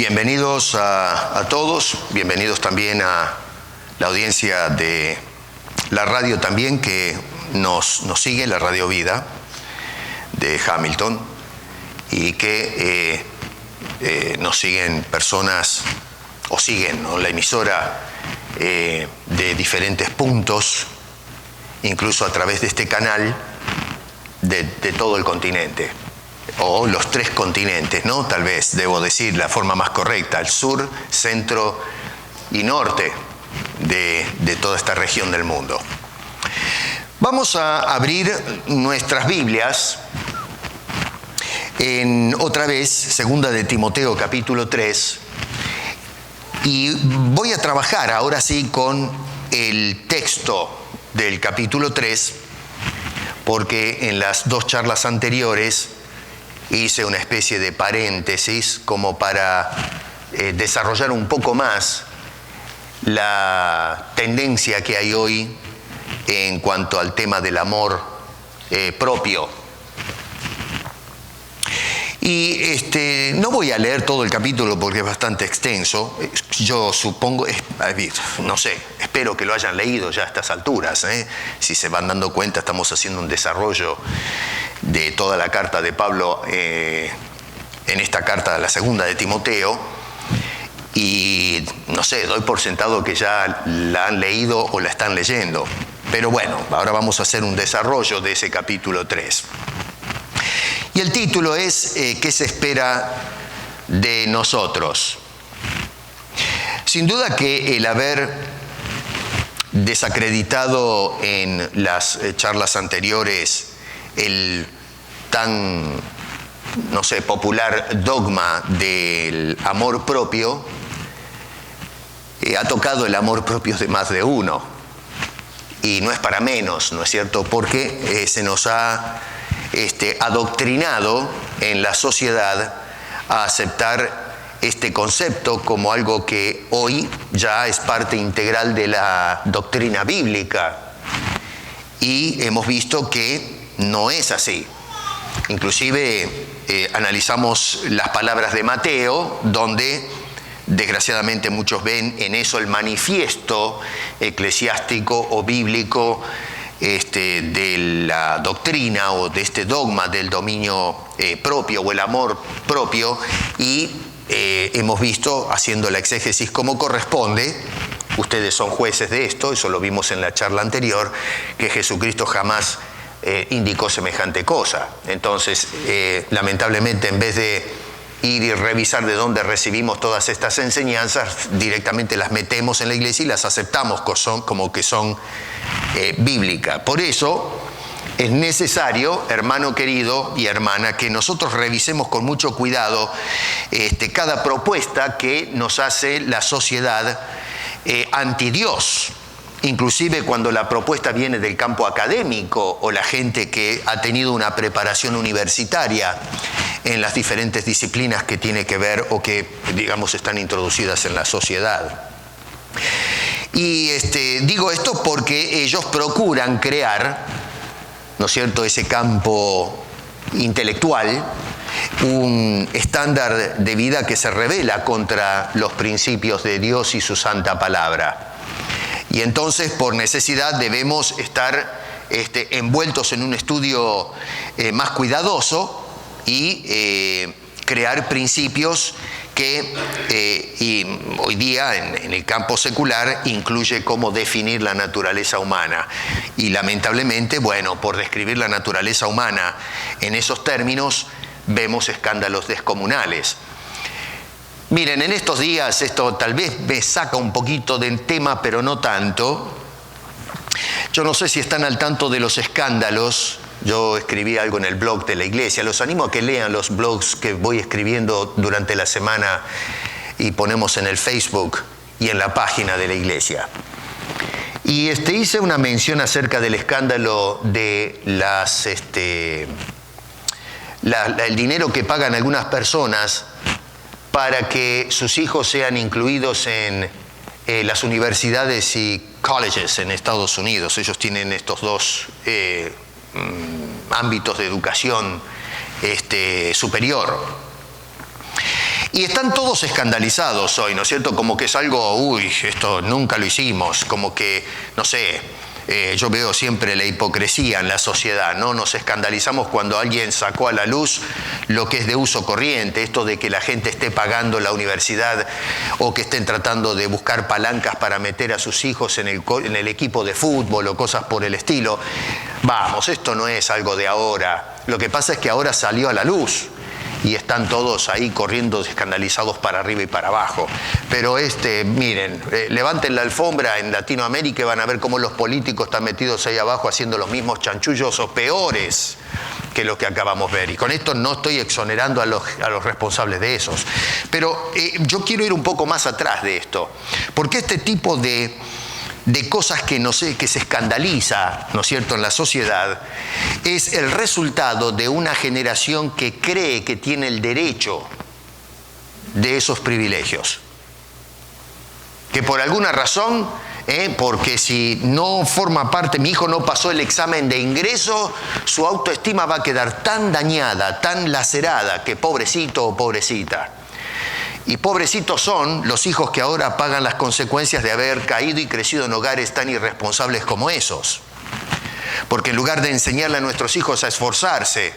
Bienvenidos a todos, bienvenidos también a la audiencia de la radio también que nos sigue, la Radio Vida de Hamilton, y que nos siguen personas, o siguen, ¿no?, la emisora de diferentes puntos, incluso a través de este canal de todo el continente. O los 3 continentes, ¿no? Tal vez, debo decir la forma más correcta, el sur, centro y norte de toda esta región del mundo. Vamos a abrir nuestras Biblias en, otra vez, segunda de Timoteo, capítulo 3, y voy a trabajar ahora sí con el texto del capítulo 3, porque en las 2 charlas anteriores hice una especie de paréntesis como para desarrollar un poco más la tendencia que hay hoy en cuanto al tema del amor propio. Y no voy a leer todo el capítulo porque es bastante extenso. Yo supongo, no sé, espero que lo hayan leído ya a estas alturas. Si se van dando cuenta, estamos haciendo un desarrollo de toda la carta de Pablo en esta carta, la segunda de Timoteo. Y no sé, doy por sentado que ya la han leído o la están leyendo. Pero bueno, ahora vamos a hacer un desarrollo de ese capítulo 3. Y el título es ¿qué se espera de nosotros? Sin duda que el haber desacreditado en las charlas anteriores el tan, no sé, popular dogma del amor propio, ha tocado el amor propio de más de uno. Y no es para menos, ¿no es cierto? Porque se nos ha adoctrinado en la sociedad a aceptar este concepto como algo que hoy ya es parte integral de la doctrina bíblica. Y hemos visto que no es así. Inclusive analizamos las palabras de Mateo, donde desgraciadamente muchos ven en eso el manifiesto eclesiástico o bíblico de la doctrina o de este dogma del dominio propio o el amor propio, y hemos visto, haciendo la exégesis como corresponde, ustedes son jueces de esto, eso lo vimos en la charla anterior, que Jesucristo jamás indicó semejante cosa. Entonces, lamentablemente, en vez de ir y revisar de dónde recibimos todas estas enseñanzas, directamente las metemos en la iglesia y las aceptamos como que son bíblicas. Por eso es necesario, hermano querido y hermana, que nosotros revisemos con mucho cuidado cada propuesta que nos hace la sociedad anti Dios. Inclusive cuando la propuesta viene del campo académico o la gente que ha tenido una preparación universitaria en las diferentes disciplinas que tiene que ver o que, digamos, están introducidas en la sociedad. Y digo esto porque ellos procuran crear, ¿no es cierto?, ese campo intelectual, un estándar de vida que se revela contra los principios de Dios y su santa palabra. Y entonces, por necesidad, debemos estar envueltos en un estudio más cuidadoso y crear principios que y hoy día en el campo secular incluye cómo definir la naturaleza humana. Y lamentablemente, bueno, por describir la naturaleza humana en esos términos, vemos escándalos descomunales. Miren, en estos días, esto tal vez me saca un poquito del tema, pero no tanto. Yo no sé si están al tanto de los escándalos. Yo escribí algo en el blog de la iglesia. Los animo a que lean los blogs que voy escribiendo durante la semana y ponemos en el Facebook y en la página de la iglesia. Y hice una mención acerca del escándalo de el dinero que pagan algunas personas para que sus hijos sean incluidos en las universidades y colleges en Estados Unidos. Ellos tienen estos dos ámbitos de educación superior. Y están todos escandalizados hoy, ¿no es cierto? Como que es algo, uy, esto nunca lo hicimos, como que, no sé, yo veo siempre la hipocresía en la sociedad, ¿no? Nos escandalizamos cuando alguien sacó a la luz lo que es de uso corriente, esto de que la gente esté pagando la universidad o que estén tratando de buscar palancas para meter a sus hijos en el equipo de fútbol o cosas por el estilo. Vamos, esto no es algo de ahora. Lo que pasa es que ahora salió a la luz y están todos ahí corriendo escandalizados para arriba y para abajo. Pero miren, levanten la alfombra en Latinoamérica y van a ver cómo los políticos están metidos ahí abajo haciendo los mismos chanchullos o peores que lo que acabamos de ver. Y con esto no estoy exonerando a los responsables de esos. Pero yo quiero ir un poco más atrás de esto. Porque este tipo de cosas que se escandaliza, ¿no es cierto?, en la sociedad, es el resultado de una generación que cree que tiene el derecho de esos privilegios. Que por alguna razón, porque si no forma parte, mi hijo no pasó el examen de ingreso, su autoestima va a quedar tan dañada, tan lacerada, que pobrecito o pobrecita. Y pobrecitos son los hijos que ahora pagan las consecuencias de haber caído y crecido en hogares tan irresponsables como esos. Porque en lugar de enseñarle a nuestros hijos a esforzarse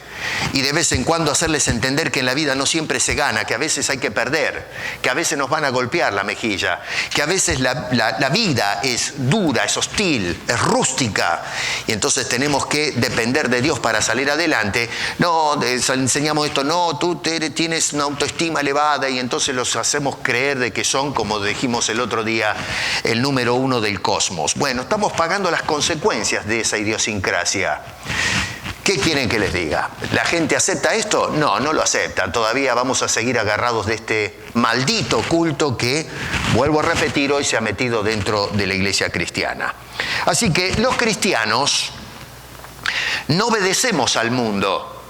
y de vez en cuando hacerles entender que en la vida no siempre se gana, que a veces hay que perder, que a veces nos van a golpear la mejilla, que a veces la vida es dura, es hostil, es rústica, y entonces tenemos que depender de Dios para salir adelante. No, enseñamos esto, no, tú tienes una autoestima elevada, y entonces los hacemos creer de que son, como dijimos el otro día, el número uno del cosmos. Bueno, estamos pagando las consecuencias de esa idiosincrasia. ¿Qué quieren que les diga? ¿La gente acepta esto? No, no lo acepta. Todavía vamos a seguir agarrados de este maldito culto que, vuelvo a repetir, hoy se ha metido dentro de la iglesia cristiana. Así que los cristianos no obedecemos al mundo.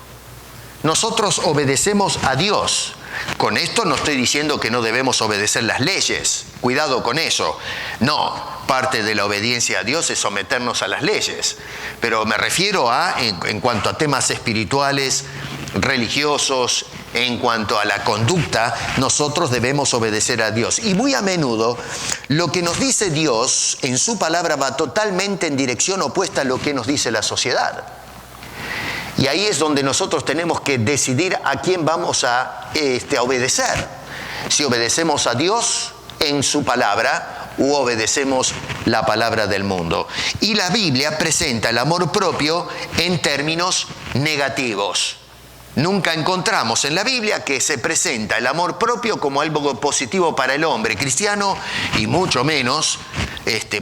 Nosotros obedecemos a Dios. Con esto no estoy diciendo que no debemos obedecer las leyes. Cuidado con eso. No, parte de la obediencia a Dios es someternos a las leyes. Pero me refiero en cuanto a temas espirituales, religiosos, en cuanto a la conducta, nosotros debemos obedecer a Dios. Y muy a menudo, lo que nos dice Dios en su palabra va totalmente en dirección opuesta a lo que nos dice la sociedad. Y ahí es donde nosotros tenemos que decidir a quién vamos a obedecer. Si obedecemos a Dios en su palabra u obedecemos la palabra del mundo. Y la Biblia presenta el amor propio en términos negativos. Nunca encontramos en la Biblia que se presenta el amor propio como algo positivo para el hombre cristiano y mucho menos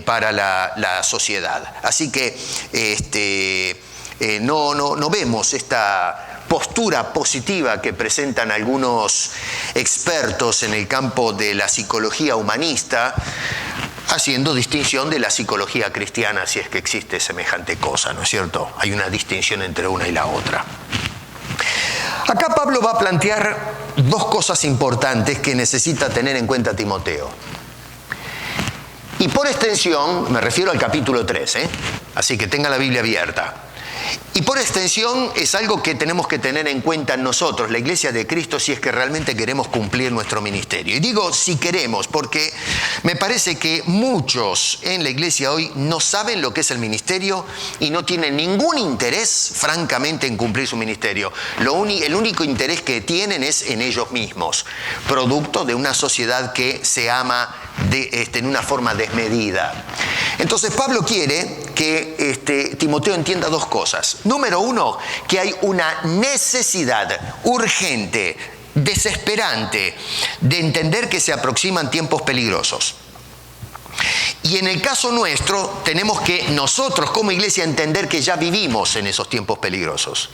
para la sociedad. Así que no vemos esta postura positiva que presentan algunos expertos en el campo de la psicología humanista, haciendo distinción de la psicología cristiana, si es que existe semejante cosa, ¿no es cierto? Hay una distinción entre una y la otra. Acá Pablo va a plantear dos cosas importantes que necesita tener en cuenta Timoteo. Y por extensión, me refiero al capítulo 3, así que tenga la Biblia abierta. Y por extensión es algo que tenemos que tener en cuenta nosotros, la Iglesia de Cristo, si es que realmente queremos cumplir nuestro ministerio. Y digo si queremos, porque me parece que muchos en la Iglesia hoy no saben lo que es el ministerio y no tienen ningún interés, francamente, en cumplir su ministerio. El único interés que tienen es en ellos mismos, producto de una sociedad que se ama en una forma desmedida. Entonces Pablo quiere que Timoteo entienda dos cosas. Número uno, que hay una necesidad urgente, desesperante, de entender que se aproximan tiempos peligrosos. Y en el caso nuestro, tenemos que nosotros como iglesia entender que ya vivimos en esos tiempos peligrosos.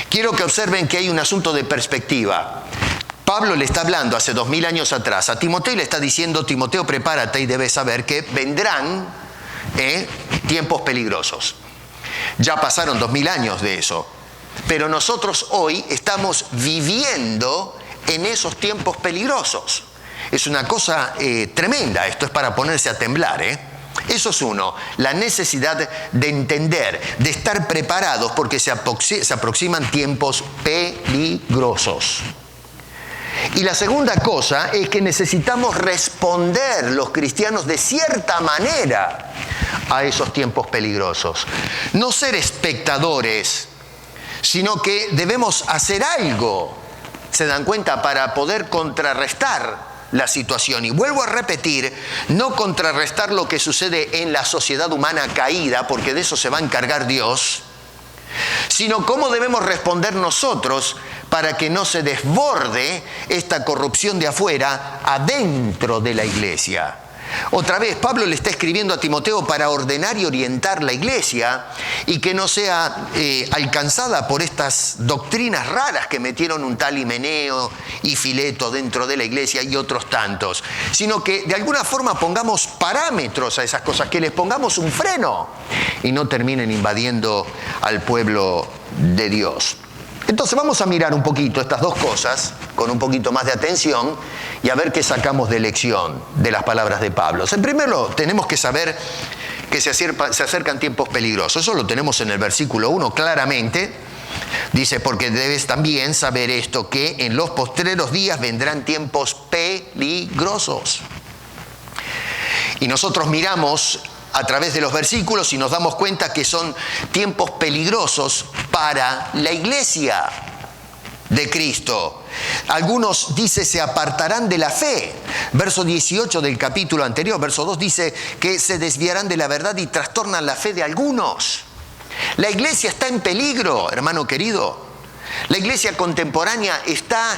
Quiero que observen que hay un asunto de perspectiva. Pablo le está hablando hace 2000 años atrás a Timoteo y le está diciendo: Timoteo, prepárate y debes saber que vendrán tiempos peligrosos. Ya pasaron 2000 años de eso, pero nosotros hoy estamos viviendo en esos tiempos peligrosos. Es una cosa tremenda, esto es para ponerse a temblar, Eso es uno, la necesidad de entender, de estar preparados porque se aproximan tiempos peligrosos. Y la segunda cosa es que necesitamos responder los cristianos de cierta manera a esos tiempos peligrosos. No ser espectadores, sino que debemos hacer algo, ¿se dan cuenta?, para poder contrarrestar la situación. Y vuelvo a repetir, no contrarrestar lo que sucede en la sociedad humana caída, porque de eso se va a encargar Dios, sino cómo debemos responder nosotros para que no se desborde esta corrupción de afuera adentro de la iglesia. Otra vez, Pablo le está escribiendo a Timoteo para ordenar y orientar la iglesia y que no sea alcanzada por estas doctrinas raras que metieron un tal Himeneo y Fileto dentro de la iglesia y otros tantos, sino que de alguna forma pongamos parámetros a esas cosas, que les pongamos un freno y no terminen invadiendo al pueblo de Dios. Entonces vamos a mirar un poquito estas dos cosas con un poquito más de atención y a ver qué sacamos de lección de las palabras de Pablo. En primer lugar, tenemos que saber que se acercan tiempos peligrosos. Eso lo tenemos en el versículo 1 claramente. Dice, porque debes también saber esto, que en los postreros días vendrán tiempos peligrosos. Y nosotros miramos a través de los versículos y nos damos cuenta que son tiempos peligrosos para la iglesia de Cristo. Algunos, dice, se apartarán de la fe. Verso 18 del capítulo anterior, verso 2, dice que se desviarán de la verdad y trastornan la fe de algunos. La iglesia está en peligro, hermano querido. La iglesia contemporánea está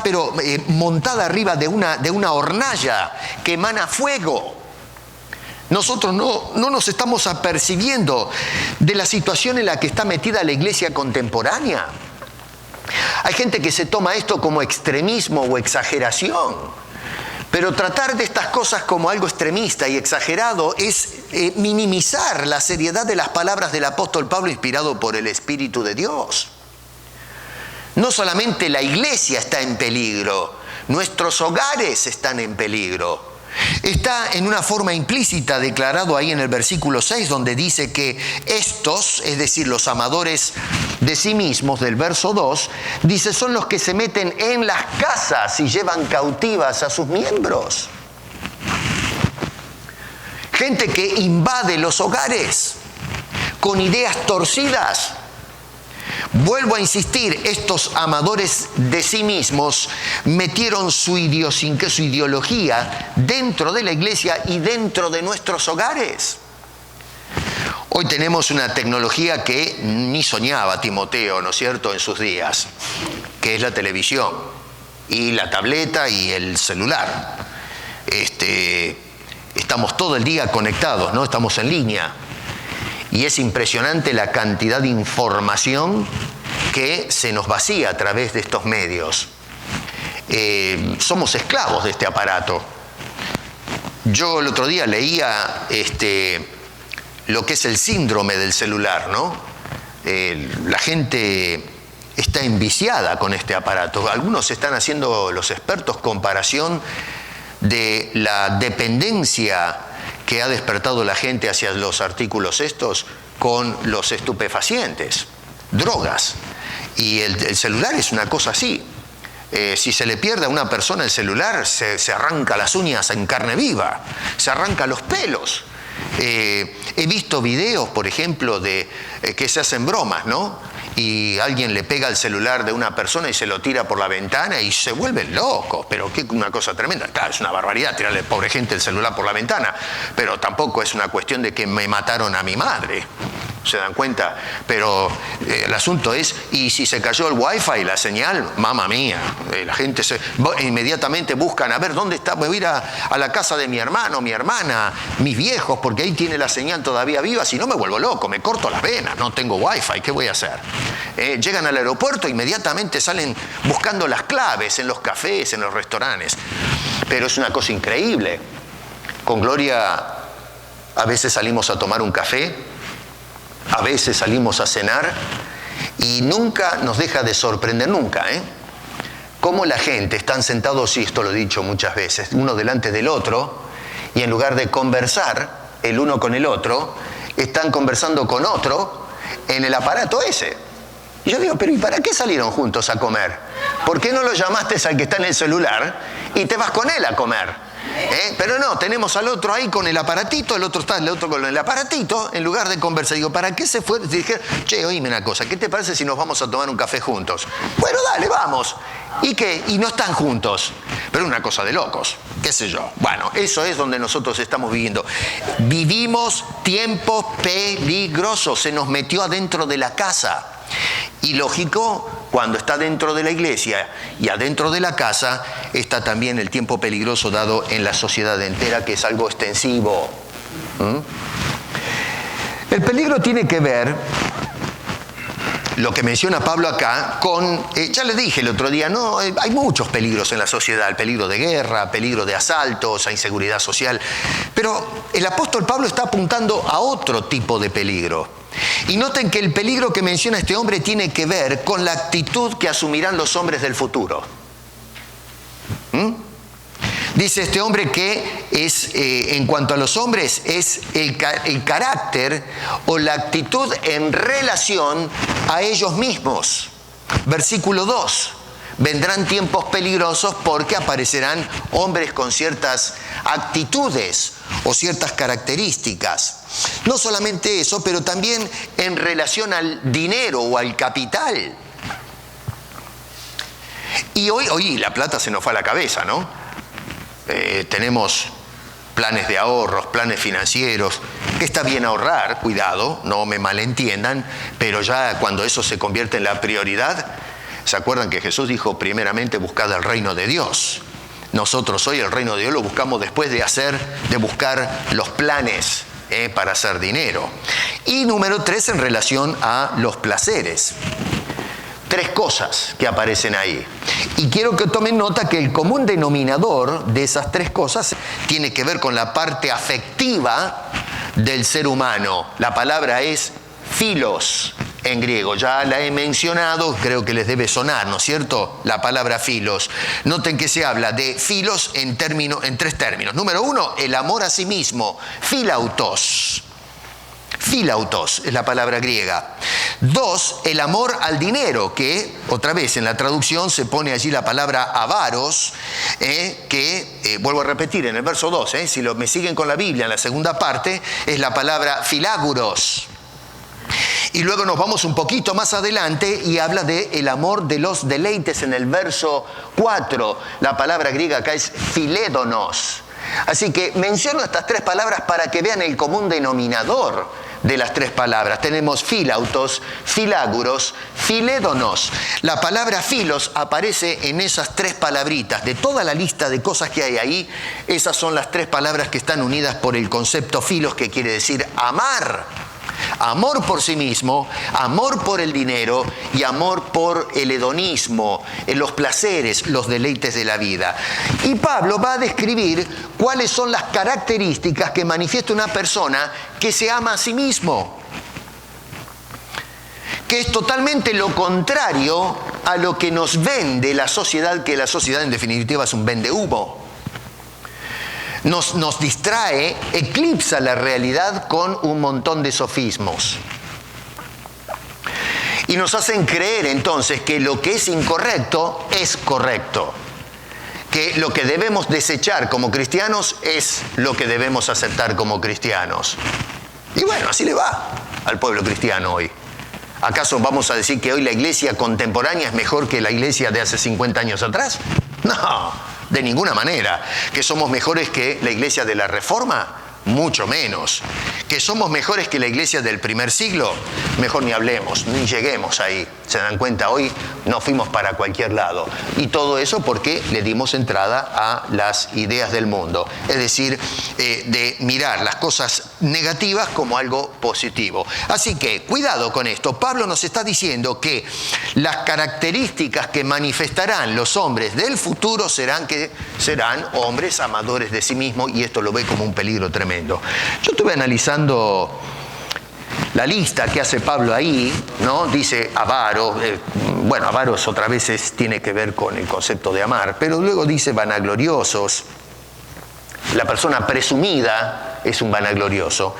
pero montada arriba de una hornalla que emana fuego. Nosotros no nos estamos apercibiendo de la situación en la que está metida la iglesia contemporánea. Hay gente que se toma esto como extremismo o exageración, pero tratar de estas cosas como algo extremista y exagerado es minimizar la seriedad de las palabras del apóstol Pablo inspirado por el Espíritu de Dios. No solamente la iglesia está en peligro, nuestros hogares están en peligro. Está en una forma implícita declarado ahí en el versículo 6, donde dice que estos, es decir, los amadores de sí mismos, del verso 2, dice, son los que se meten en las casas y llevan cautivas a sus miembros. Gente que invade los hogares con ideas torcidas. Vuelvo a insistir, estos amadores de sí mismos metieron su ideología dentro de la iglesia y dentro de nuestros hogares. Hoy tenemos una tecnología que ni soñaba Timoteo, ¿no es cierto?, en sus días, que es la televisión y la tableta y el celular. Estamos todo el día conectados, ¿no? Estamos en línea. Y es impresionante la cantidad de información que se nos vacía a través de estos medios. Somos esclavos de este aparato. Yo el otro día leía lo que es el síndrome del celular, ¿no? La gente está enviciada con este aparato. Algunos están haciendo, los expertos, comparación de la dependencia que ha despertado la gente hacia los artículos estos con los estupefacientes, drogas. Y el celular es una cosa así. Si se le pierde a una persona el celular, se arranca las uñas en carne viva, se arranca los pelos. He visto videos, por ejemplo, de que se hacen bromas, ¿no? Y alguien le pega el celular de una persona y se lo tira por la ventana y se vuelven locos. Pero qué una cosa tremenda. Claro, es una barbaridad tirarle a pobre gente el celular por la ventana, pero tampoco es una cuestión de que me mataron a mi madre. ¿Se dan cuenta? Pero el asunto es, ¿y si se cayó el wifi, la señal? Mamma mía, la gente inmediatamente buscan, a ver, ¿dónde está? Me voy a ir a la casa de mi hermano, mi hermana, mis viejos, porque ahí tiene la señal todavía viva, si no me vuelvo loco, me corto las venas, no tengo wifi, ¿qué voy a hacer? Llegan al aeropuerto, inmediatamente salen buscando las claves en los cafés, en los restaurantes. Pero es una cosa increíble. Con Gloria a veces salimos a tomar un café, a veces salimos a cenar y nunca nos deja de sorprender, nunca, cómo la gente están sentados, y esto lo he dicho muchas veces, uno delante del otro, y en lugar de conversar el uno con el otro, están conversando con otro en el aparato ese. Y yo digo, pero ¿y para qué salieron juntos a comer? ¿Por qué no lo llamaste al que está en el celular y te vas con él a comer? Pero no, tenemos al otro ahí con el aparatito, el otro con el aparatito, en lugar de conversar. Digo, ¿para qué se fue? Dije, che, oíme una cosa, ¿qué te parece si nos vamos a tomar un café juntos? Bueno, dale, vamos. ¿Y qué? Y no están juntos. Pero una cosa de locos, qué sé yo. Bueno, eso es donde nosotros estamos viviendo. Vivimos tiempos peligrosos, se nos metió adentro de la casa. Y lógico, cuando está dentro de la iglesia y adentro de la casa, está también el tiempo peligroso dado en la sociedad entera, que es algo extensivo. El peligro tiene que ver, lo que menciona Pablo acá, con, ya le dije el otro día, no, hay muchos peligros en la sociedad, el peligro de guerra, peligro de asaltos, a inseguridad social, pero el apóstol Pablo está apuntando a otro tipo de peligro. Y noten que el peligro que menciona este hombre tiene que ver con la actitud que asumirán los hombres del futuro. Dice este hombre que es, en cuanto a los hombres, es el carácter o la actitud en relación a ellos mismos. Versículo 2. Vendrán tiempos peligrosos porque aparecerán hombres con ciertas actitudes o ciertas características. No solamente eso, pero también en relación al dinero o al capital. Y hoy la plata se nos fue a la cabeza, ¿no? Tenemos planes de ahorros, planes financieros, que está bien ahorrar, cuidado, no me malentiendan, pero ya cuando eso se convierte en la prioridad, ¿se acuerdan que Jesús dijo primeramente buscad el reino de Dios? Nosotros hoy el reino de Dios lo buscamos después de buscar los planes para hacer dinero. Y número 3, en relación a los placeres. 3 cosas que aparecen ahí. Y quiero que tomen nota que el común denominador de esas 3 cosas tiene que ver con la parte afectiva del ser humano. La palabra es philos en griego. Ya la he mencionado, creo que les debe sonar, ¿no es cierto? La palabra philos. Noten que se habla de philos en 3 términos. Número 1, el amor a sí mismo, philautos. Philautos es la palabra griega. 2, el amor al dinero, que otra vez en la traducción se pone allí la palabra avaros, vuelvo a repetir en el verso 2, si me siguen con la Biblia en la segunda parte, es la palabra philaguros. Y luego nos vamos un poquito más adelante y habla de el amor de los deleites en el verso 4. La palabra griega acá es philédonos. Así que menciono estas 3 palabras para que vean el común denominador de las 3 palabras. Tenemos philautos, philaguros, philédonos. La palabra philos aparece en esas 3 palabritas. De toda la lista de cosas que hay ahí, esas son las 3 palabras que están unidas por el concepto philos, que quiere decir amar. Amor por sí mismo, amor por el dinero y amor por el hedonismo, los placeres, los deleites de la vida. Y Pablo va a describir cuáles son las características que manifiesta una persona que se ama a sí mismo, que es totalmente lo contrario a lo que nos vende la sociedad, que la sociedad en definitiva es un vendehumo. Nos distrae, eclipsa la realidad con un montón de sofismos. Y nos hacen creer entonces que lo que es incorrecto es correcto. Que lo que debemos desechar como cristianos es lo que debemos aceptar como cristianos. Y bueno, así le va al pueblo cristiano hoy. ¿Acaso vamos a decir que hoy la iglesia contemporánea es mejor que la iglesia de hace 50 años atrás? No, de ninguna manera. ¿Que somos mejores que la iglesia de la Reforma? Mucho menos. ¿Que somos mejores que la iglesia del primer siglo? Mejor ni hablemos, ni lleguemos ahí. ¿Se dan cuenta? Hoy no fuimos para cualquier lado. Y todo eso porque le dimos entrada a las ideas del mundo. Es decir, de mirar las cosas negativas como algo positivo. Así que, cuidado con esto. Pablo nos está diciendo que las características que manifestarán los hombres del futuro serán hombres amadores de sí mismos, y esto lo ve como un peligro tremendo. Yo estuve analizando la lista que hace Pablo ahí, ¿no? Dice avaro. Bueno, avaros otra vez tiene que ver con el concepto de amar, pero luego dice vanagloriosos. La persona presumida es un vanaglorioso.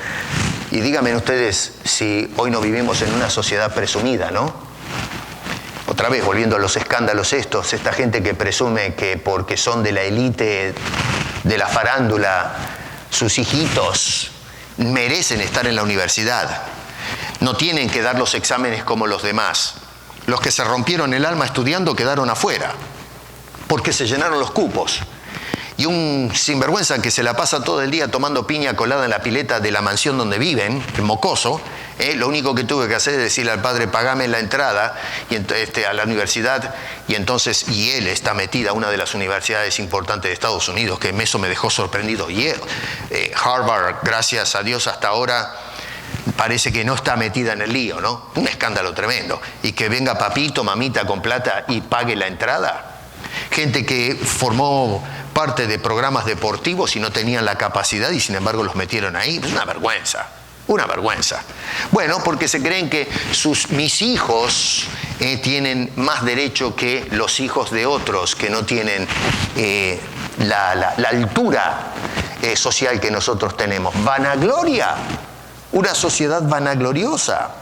Y díganme ustedes si hoy no vivimos en una sociedad presumida, ¿no? Otra vez, volviendo a los escándalos estos, esta gente que presume que porque son de la élite de la farándula, sus hijitos merecen estar en la universidad. No tienen que dar los exámenes como los demás. Los que se rompieron el alma estudiando quedaron afuera, porque se llenaron los cupos. Y un sinvergüenza que se la pasa todo el día tomando piña colada en la pileta de la mansión donde viven, el mocoso, lo único que tuve que hacer es decirle al padre, pagame la entrada a la universidad, y él está metida a una de las universidades importantes de Estados Unidos, que eso me dejó sorprendido. Y Harvard, gracias a Dios hasta ahora, parece que no está metida en el lío, ¿no? Un escándalo tremendo. Y que venga papito, mamita con plata y pague la entrada. Gente que formó parte de programas deportivos y no tenían la capacidad y sin embargo los metieron ahí. Es una vergüenza, una vergüenza. Bueno, porque se creen que mis hijos tienen más derecho que los hijos de otros que no tienen la altura social que nosotros tenemos. Vanagloria, una sociedad vanagloriosa.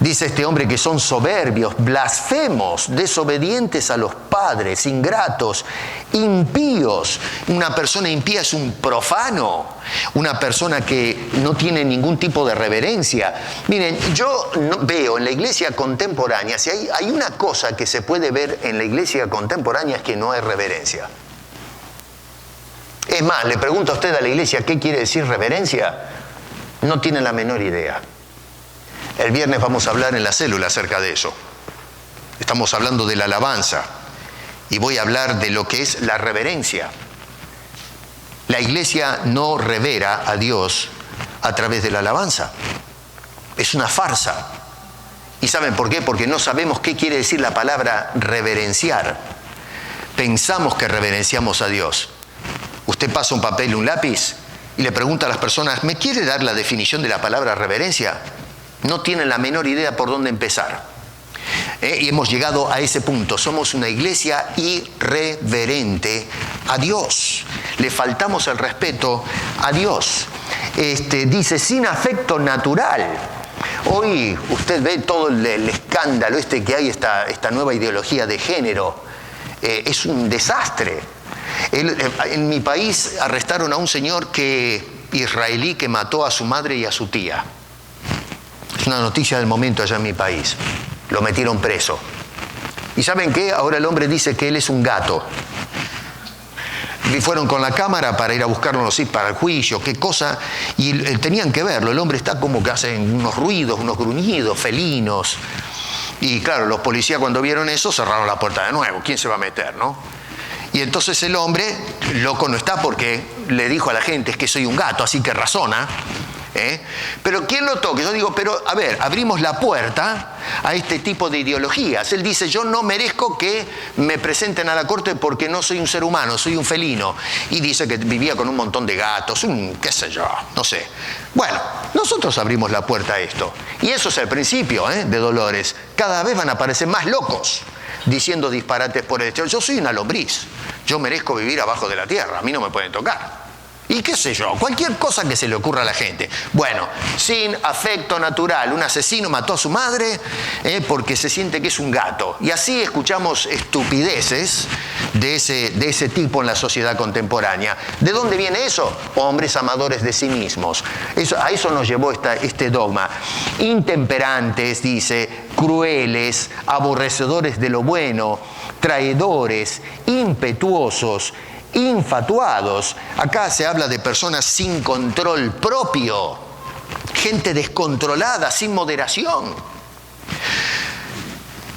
Dice este hombre que son soberbios, blasfemos, desobedientes a los padres, ingratos, impíos. Una persona impía es un profano, una persona que no tiene ningún tipo de reverencia. Miren, yo veo en la iglesia contemporánea, si hay una cosa que se puede ver en la iglesia contemporánea es que no hay reverencia. Es más, le pregunto a usted a la iglesia qué quiere decir reverencia, no tiene la menor idea. El viernes vamos a hablar en la célula acerca de eso. Estamos hablando de la alabanza y voy a hablar de lo que es la reverencia. La iglesia no revera a Dios a través de la alabanza. Es una farsa. ¿Y saben por qué? Porque no sabemos qué quiere decir la palabra reverenciar. Pensamos que reverenciamos a Dios. Usted pasa un papel y un lápiz y le pregunta a las personas, ¿me quiere dar la definición de la palabra reverencia? No tienen la menor idea por dónde empezar. Y hemos llegado a ese punto. Somos una iglesia irreverente a Dios. Le faltamos el respeto a Dios. Dice, sin afecto natural. Hoy usted ve todo el escándalo que hay, esta nueva ideología de género. Es un desastre. En mi país arrestaron a un señor israelí que mató a su madre y a su tía. Es una noticia del momento allá en mi país. Lo metieron preso. ¿Y saben qué? Ahora el hombre dice que él es un gato. Y fueron con la cámara para ir a buscarlo, para el juicio, qué cosa. Y tenían que verlo. El hombre está como que hace unos ruidos, unos gruñidos felinos. Y claro, los policías cuando vieron eso cerraron la puerta de nuevo. ¿Quién se va a meter, no? Y entonces el hombre, loco no está porque le dijo a la gente, es que soy un gato, así que razona. Pero ¿quién lo toque? Yo digo, pero a ver, abrimos la puerta a este tipo de ideologías. Él dice, yo no merezco que me presenten a la corte porque no soy un ser humano, soy un felino. Y dice que vivía con un montón de gatos, qué sé yo, no sé. Bueno, nosotros abrimos la puerta a esto. Y eso es el principio de Dolores. Cada vez van a aparecer más locos diciendo disparates por el estilo. Yo soy una lombriz, yo merezco vivir abajo de la tierra, a mí no me pueden tocar. Y qué sé yo, cualquier cosa que se le ocurra a la gente. Bueno, sin afecto natural, un asesino mató a su madre porque se siente que es un gato. Y así escuchamos estupideces de ese tipo en la sociedad contemporánea. ¿De dónde viene eso? Hombres amadores de sí mismos. A eso nos llevó este dogma. Intemperantes, dice, crueles, aborrecedores de lo bueno, traidores, impetuosos, infatuados. Acá se habla de personas sin control propio, gente descontrolada, sin moderación.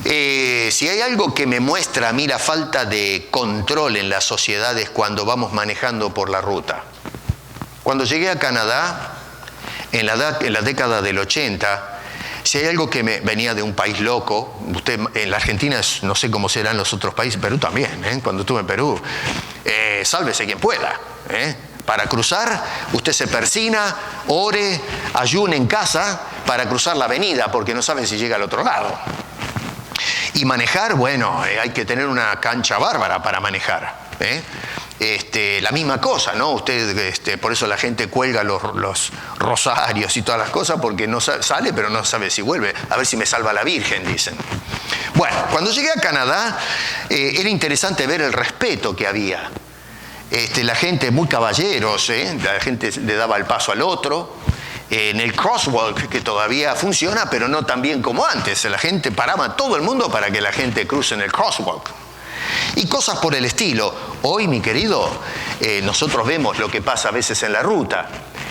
Si hay algo que me muestra a mí la falta de control en las sociedades cuando vamos manejando por la ruta. Cuando llegué a Canadá, en la década del 80, si hay algo que me venía de un país loco, usted en la Argentina, no sé cómo serán los otros países, Perú también, cuando estuve en Perú, sálvese quien pueda. Para cruzar, usted se persina, ore, ayune en casa para cruzar la avenida, porque no saben si llega al otro lado. Y manejar, bueno, hay que tener una cancha bárbara para manejar. la misma cosa, ¿no? Usted, por eso la gente cuelga los rosarios y todas las cosas, porque no sale, pero no sabe si vuelve. A ver si me salva la Virgen, dicen. Bueno, cuando llegué a Canadá, era interesante ver el respeto que había. La gente, muy caballeros, la gente le daba el paso al otro. En el crosswalk, que todavía funciona, pero no tan bien como antes. La gente paraba a todo el mundo para que la gente cruce en el crosswalk. Y cosas por el estilo. Hoy, mi querido, nosotros vemos lo que pasa a veces en la ruta.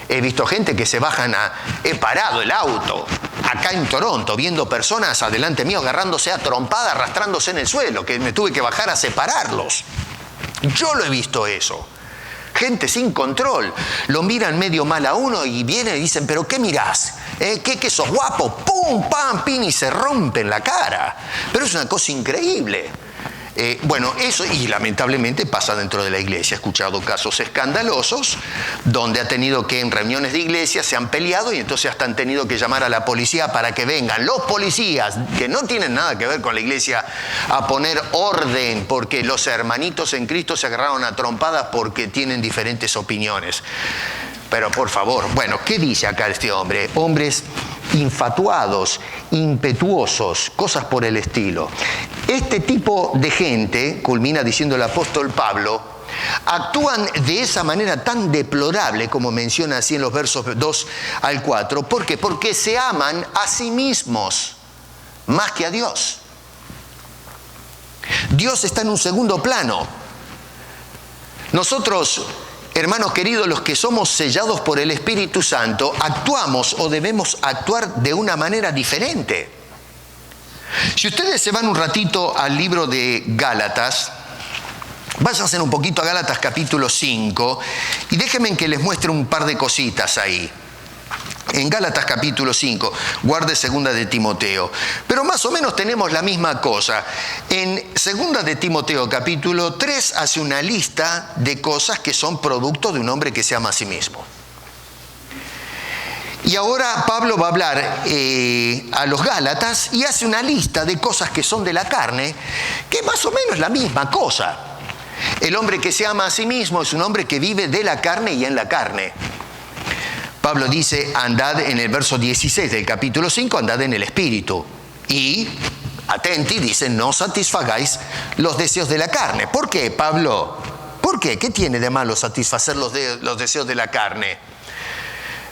He visto gente que se bajan he parado el auto, acá en Toronto, viendo personas adelante mío agarrándose a trompada, arrastrándose en el suelo, que me tuve que bajar a separarlos. Yo lo he visto eso. Gente sin control. Lo miran medio mal a uno y vienen y dicen, ¿pero qué mirás? ¿Qué sos guapo? ¡Pum, pam, pin! Y se rompen la cara. Pero es una cosa increíble. Bueno, eso, y lamentablemente pasa dentro de la iglesia. He escuchado casos escandalosos donde ha tenido que en reuniones de iglesia se han peleado y entonces hasta han tenido que llamar a la policía para que vengan los policías, que no tienen nada que ver con la iglesia, a poner orden, porque los hermanitos en Cristo se agarraron a trompadas porque tienen diferentes opiniones. Pero por favor, bueno, ¿qué dice acá este hombre? Hombres infatuados, impetuosos, cosas por el estilo. Este tipo de gente, culmina diciendo el apóstol Pablo, actúan de esa manera tan deplorable, como menciona así en los versos 2 al 4. ¿Por qué? Porque se aman a sí mismos más que a Dios. Dios está en un segundo plano. Nosotros, hermanos queridos, los que somos sellados por el Espíritu Santo, actuamos o debemos actuar de una manera diferente. Si ustedes se van un ratito al libro de Gálatas, váyanse un poquito a Gálatas capítulo 5 y déjenme que les muestre un par de cositas ahí. En Gálatas capítulo 5, guarde segunda de Timoteo. Pero más o menos tenemos la misma cosa. En segunda de Timoteo capítulo 3 hace una lista de cosas que son producto de un hombre que se ama a sí mismo. Y ahora Pablo va a hablar a los Gálatas y hace una lista de cosas que son de la carne, que más o menos es la misma cosa. El hombre que se ama a sí mismo es un hombre que vive de la carne y en la carne. Pablo dice, andad en el verso 16 del capítulo 5, andad en el Espíritu. Y, atenti, dice, no satisfagáis los deseos de la carne. ¿Por qué, Pablo? ¿Por qué? ¿Qué tiene de malo satisfacer los deseos de la carne?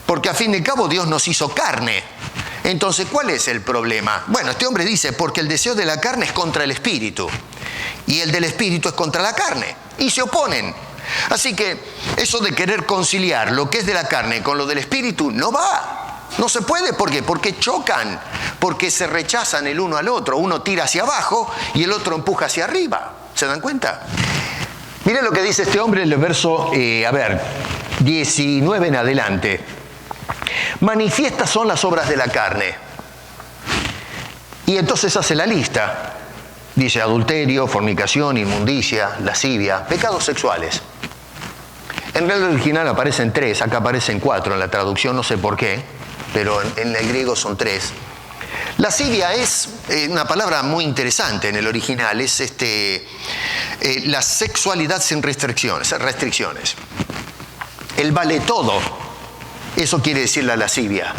Porque a fin de cabo Dios nos hizo carne. Entonces, ¿cuál es el problema? Bueno, este hombre dice, porque el deseo de la carne es contra el Espíritu. Y el del Espíritu es contra la carne. Y se oponen. Así que eso de querer conciliar lo que es de la carne con lo del Espíritu no va. No se puede. ¿Por qué? Porque chocan. Porque se rechazan el uno al otro. Uno tira hacia abajo y el otro empuja hacia arriba. ¿Se dan cuenta? Miren lo que dice este hombre en el verso, 19 en adelante. Manifiestas son las obras de la carne. Y entonces hace la lista. Dice adulterio, fornicación, inmundicia, lascivia, pecados sexuales. En el original aparecen 3, acá aparecen 4 en la traducción, no sé por qué, pero en el griego son 3. Lascivia es una palabra muy interesante en el original, es la sexualidad sin restricciones. El vale todo, eso quiere decir la lascivia.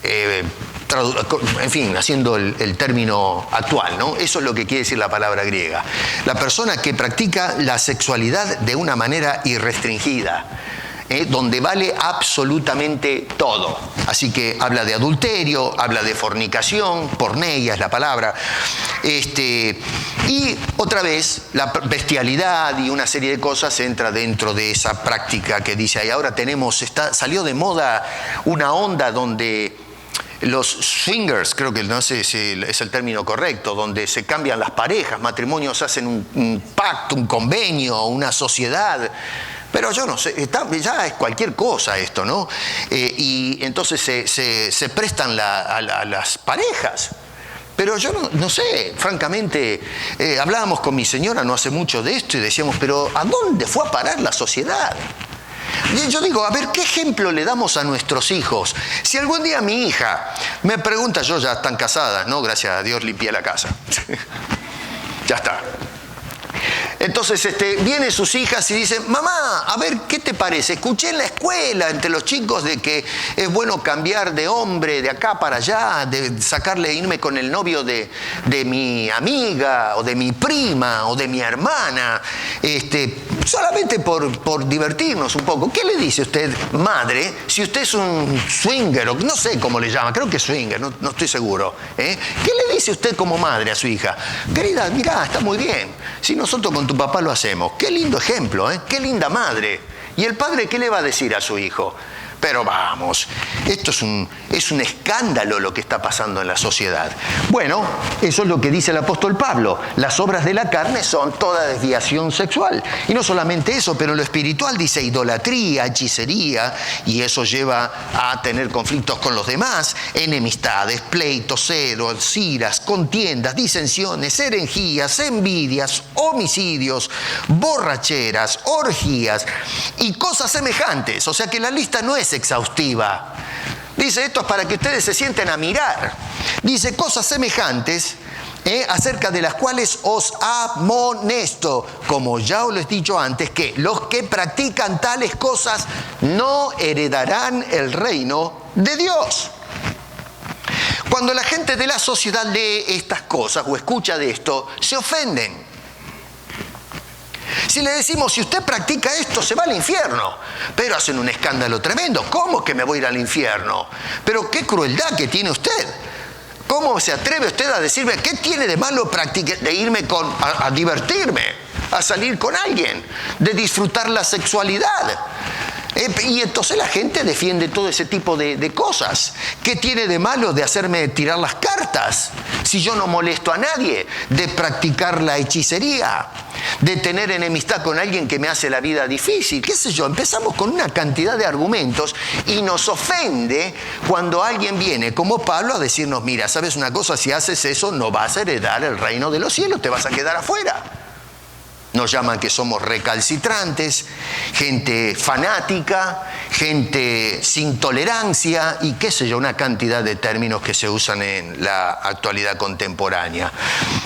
En fin, haciendo el término actual, ¿no? Eso es lo que quiere decir la palabra griega. La persona que practica la sexualidad de una manera irrestringida, donde vale absolutamente todo. Así que habla de adulterio, habla de fornicación, porneia es la palabra. Y otra vez, la bestialidad y una serie de cosas entra dentro de esa práctica que dice ahí. Ahora salió de moda una onda donde los swingers, creo que no sé si es el término correcto, donde se cambian las parejas, matrimonios hacen un pacto, un convenio, una sociedad. Pero yo no sé, ya es cualquier cosa esto, ¿no? Y entonces se prestan a las parejas. Pero yo no sé, francamente, hablábamos con mi señora no hace mucho de esto y decíamos, pero ¿a dónde fue a parar la sociedad? Y yo digo, a ver, ¿qué ejemplo le damos a nuestros hijos? Si algún día mi hija me pregunta, yo ya están casadas, ¿no? Gracias a Dios limpié la casa. Ya está. Entonces vienen sus hijas y dicen, mamá, a ver, ¿qué te parece? Escuché en la escuela, entre los chicos, de que es bueno cambiar de hombre de acá para allá, de sacarle, irme con el novio de mi amiga, o de mi prima, o de mi hermana, solamente por divertirnos un poco. ¿Qué le dice usted, madre, si usted es un swinger, o no sé cómo le llama, creo que es swinger, no estoy seguro, ¿eh? ¿Qué le dice usted como madre a su hija? Querida, mirá, está muy bien, si nosotros con tu papá lo hacemos. Qué lindo ejemplo, ¿eh? Qué linda madre. ¿Y el padre qué le va a decir a su hijo? Pero vamos, esto es un escándalo lo que está pasando en la sociedad. Bueno, eso es lo que dice el apóstol Pablo. Las obras de la carne son toda desviación sexual. Y no solamente eso, pero lo espiritual dice idolatría, hechicería, y eso lleva a tener conflictos con los demás, enemistades, pleitos, celos, iras, contiendas, disensiones, herejías, envidias, homicidios, borracheras, orgías y cosas semejantes. O sea que la lista no es exhaustiva. Dice, esto es para que ustedes se sienten a mirar. Dice, cosas semejantes, acerca de las cuales os amonesto, como ya os lo he dicho antes, que los que practican tales cosas no heredarán el reino de Dios. Cuando la gente de la sociedad lee estas cosas o escucha de esto, se ofenden. Si le decimos, si usted practica esto, se va al infierno. Pero hacen un escándalo tremendo. ¿Cómo que me voy a ir al infierno? Pero qué crueldad que tiene usted. ¿Cómo se atreve usted a decirme qué tiene de malo de irme a divertirme, a salir con alguien, de disfrutar la sexualidad? Y entonces la gente defiende todo ese tipo de cosas. ¿Qué tiene de malo de hacerme tirar las cartas? Si yo no molesto a nadie, de practicar la hechicería, de tener enemistad con alguien que me hace la vida difícil, qué sé yo. Empezamos con una cantidad de argumentos y nos ofende cuando alguien viene como Pablo a decirnos, mira, ¿sabes una cosa? Si haces eso no vas a heredar el reino de los cielos, te vas a quedar afuera. Nos llaman que somos recalcitrantes, gente fanática, gente sin tolerancia y qué sé yo, una cantidad de términos que se usan en la actualidad contemporánea.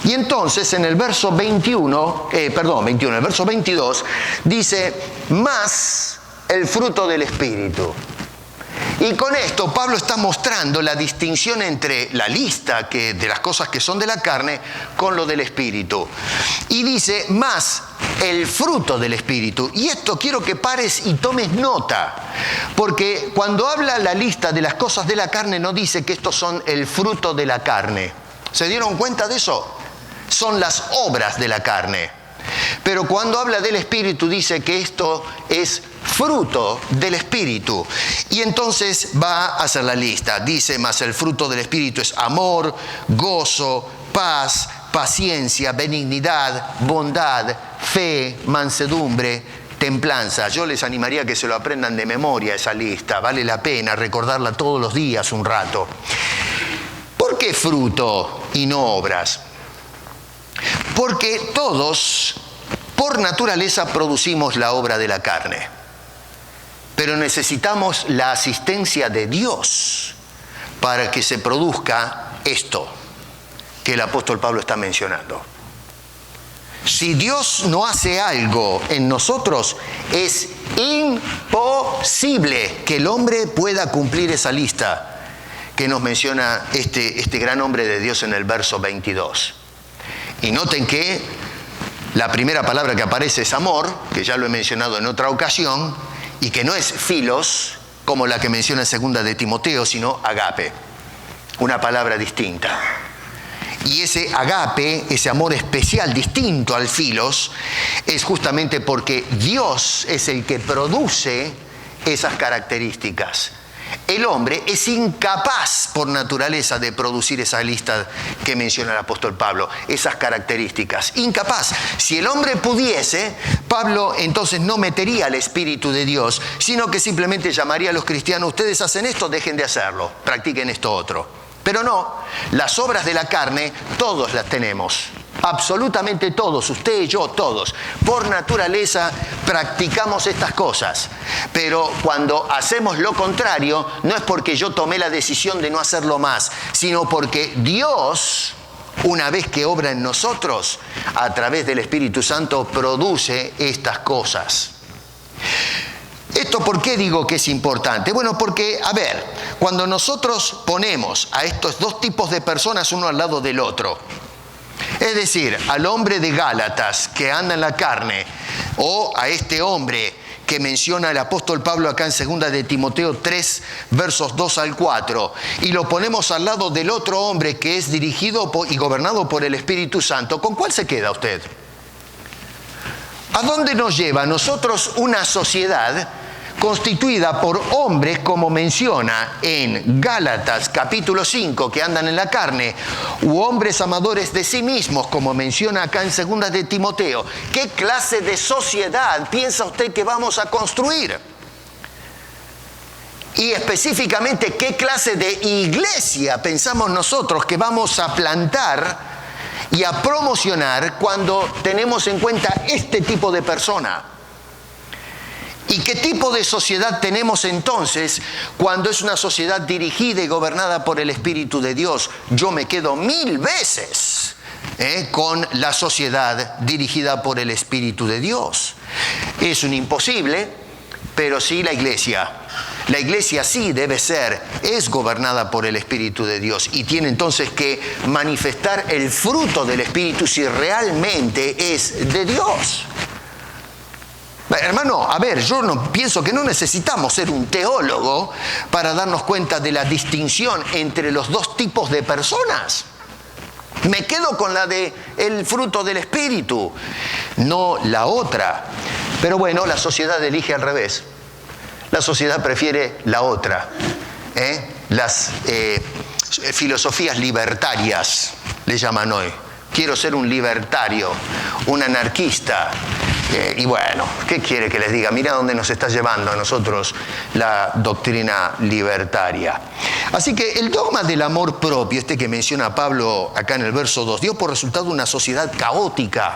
Y entonces en el verso 22 dice, más el fruto del Espíritu. Y con esto Pablo está mostrando la distinción entre la lista de las cosas que son de la carne con lo del Espíritu. Y dice, más el fruto del Espíritu. Y esto quiero que pares y tomes nota, porque cuando habla la lista de las cosas de la carne no dice que estos son el fruto de la carne. ¿Se dieron cuenta de eso? Son las obras de la carne. Pero cuando habla del Espíritu dice que esto es fruto del Espíritu. Y entonces va a hacer la lista. Dice, más el fruto del Espíritu es amor, gozo, paz, paciencia, benignidad, bondad, fe, mansedumbre, templanza. Yo les animaría a que se lo aprendan de memoria esa lista. Vale la pena recordarla todos los días un rato. ¿Por qué fruto y no obras? Porque todos, por naturaleza, producimos la obra de la carne. Pero necesitamos la asistencia de Dios para que se produzca esto que el apóstol Pablo está mencionando. Si Dios no hace algo en nosotros, es imposible que el hombre pueda cumplir esa lista que nos menciona este gran hombre de Dios en el verso 22. Y noten que la primera palabra que aparece es amor, que ya lo he mencionado en otra ocasión, y que no es filos, como la que menciona en 2 de Timoteo, sino agape, una palabra distinta. Y ese agape, ese amor especial, distinto al filos, es justamente porque Dios es el que produce esas características. El hombre es incapaz por naturaleza de producir esa lista que menciona el apóstol Pablo, esas características. Incapaz. Si el hombre pudiese, Pablo entonces no metería al Espíritu de Dios, sino que simplemente llamaría a los cristianos, ustedes hacen esto, dejen de hacerlo, practiquen esto otro. Pero no, las obras de la carne todos las tenemos. Absolutamente todos, usted y yo, todos. Por naturaleza practicamos estas cosas. Pero cuando hacemos lo contrario, no es porque yo tomé la decisión de no hacerlo más, sino porque Dios una vez que obra en nosotros, a través del Espíritu Santo, produce estas cosas. ¿Esto por qué digo que es importante? Bueno, porque, a ver, cuando nosotros ponemos a estos dos tipos de personas uno al lado del otro, es decir, al hombre de Gálatas que anda en la carne, o a este hombre que menciona el apóstol Pablo acá en 2 de Timoteo 3, versos 2 al 4, y lo ponemos al lado del otro hombre que es dirigido y gobernado por el Espíritu Santo, ¿con cuál se queda usted? ¿A dónde nos lleva a nosotros una sociedad constituida por hombres, como menciona en Gálatas capítulo 5, que andan en la carne, u hombres amadores de sí mismos, como menciona acá en 2 de Timoteo? ¿Qué clase de sociedad piensa usted que vamos a construir? Y específicamente, ¿qué clase de iglesia pensamos nosotros que vamos a plantar y a promocionar cuando tenemos en cuenta este tipo de persona? ¿Y qué tipo de sociedad tenemos entonces cuando es una sociedad dirigida y gobernada por el Espíritu de Dios? Yo me quedo 1000 veces con la sociedad dirigida por el Espíritu de Dios. Es un imposible, pero sí la iglesia. La iglesia sí es gobernada por el Espíritu de Dios y tiene entonces que manifestar el fruto del Espíritu si realmente es de Dios. Hermano, a ver, yo pienso que no necesitamos ser un teólogo para darnos cuenta de la distinción entre los dos tipos de personas. Me quedo con la de el fruto del Espíritu, no la otra. Pero bueno, la sociedad elige al revés. La sociedad prefiere la otra. Las filosofías libertarias le llaman hoy. Quiero ser un libertario, un anarquista. Y bueno, ¿qué quiere que les diga? Mira dónde nos está llevando a nosotros la doctrina libertaria. Así que el dogma del amor propio, que menciona Pablo acá en el verso 2, dio por resultado una sociedad caótica,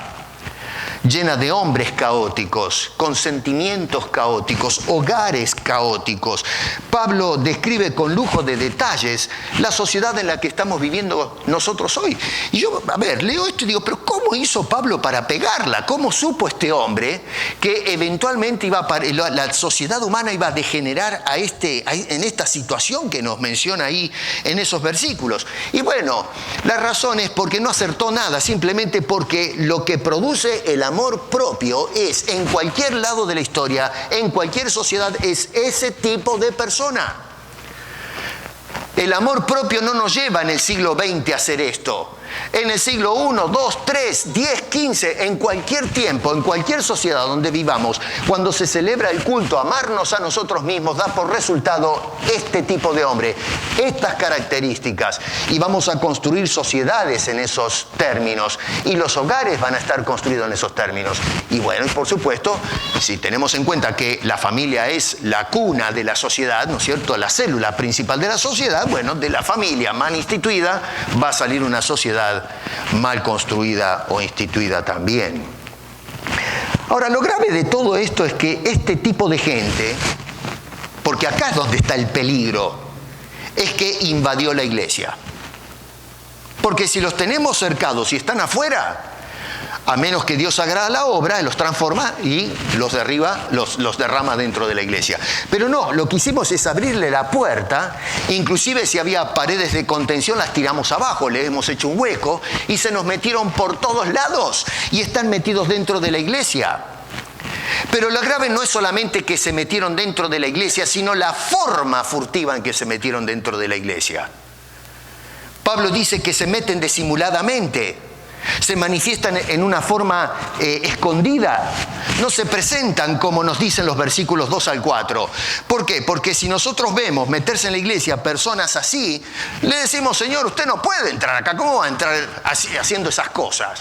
llena de hombres caóticos, con sentimientos caóticos, hogares caóticos. Pablo describe con lujo de detalles la sociedad en la que estamos viviendo nosotros hoy. Y yo, leo esto y digo, pero ¿cómo hizo Pablo para pegarla? ¿Cómo supo este hombre que eventualmente la sociedad humana iba a degenerar en esta situación que nos menciona ahí en esos versículos? Y bueno, la razón es porque no acertó nada, simplemente porque lo que produce el amor propio es, en cualquier lado de la historia, en cualquier sociedad, es ese tipo de persona. El amor propio no nos lleva en el siglo XX a hacer esto. En el siglo I, II, III, X, XV, en cualquier tiempo, en cualquier sociedad donde vivamos, cuando se celebra el culto, amarnos a nosotros mismos, da por resultado este tipo de hombre, estas características. Y vamos a construir sociedades en esos términos. Y los hogares van a estar construidos en esos términos. Y bueno, y por supuesto, si tenemos en cuenta que la familia es la cuna de la sociedad, ¿no es cierto?, la célula principal de la sociedad, bueno, de la familia mal instituida va a salir una sociedad mal construida o instituida también. Ahora, lo grave de todo esto es que este tipo de gente, porque acá es donde está el peligro, es que invadió la iglesia. Porque si los tenemos cercados y están afuera, a menos que Dios haga la obra, los transforma y los derrama dentro de la iglesia. Pero no, lo que hicimos es abrirle la puerta, inclusive si había paredes de contención las tiramos abajo, le hemos hecho un hueco y se nos metieron por todos lados y están metidos dentro de la iglesia. Pero lo grave no es solamente que se metieron dentro de la iglesia, sino la forma furtiva en que se metieron dentro de la iglesia. Pablo dice que se meten disimuladamente. Se manifiestan en una forma escondida. No se presentan como nos dicen los versículos 2 al 4. ¿Por qué? Porque si nosotros vemos meterse en la iglesia personas así, le decimos, Señor, usted no puede entrar acá. ¿Cómo va a entrar haciendo esas cosas?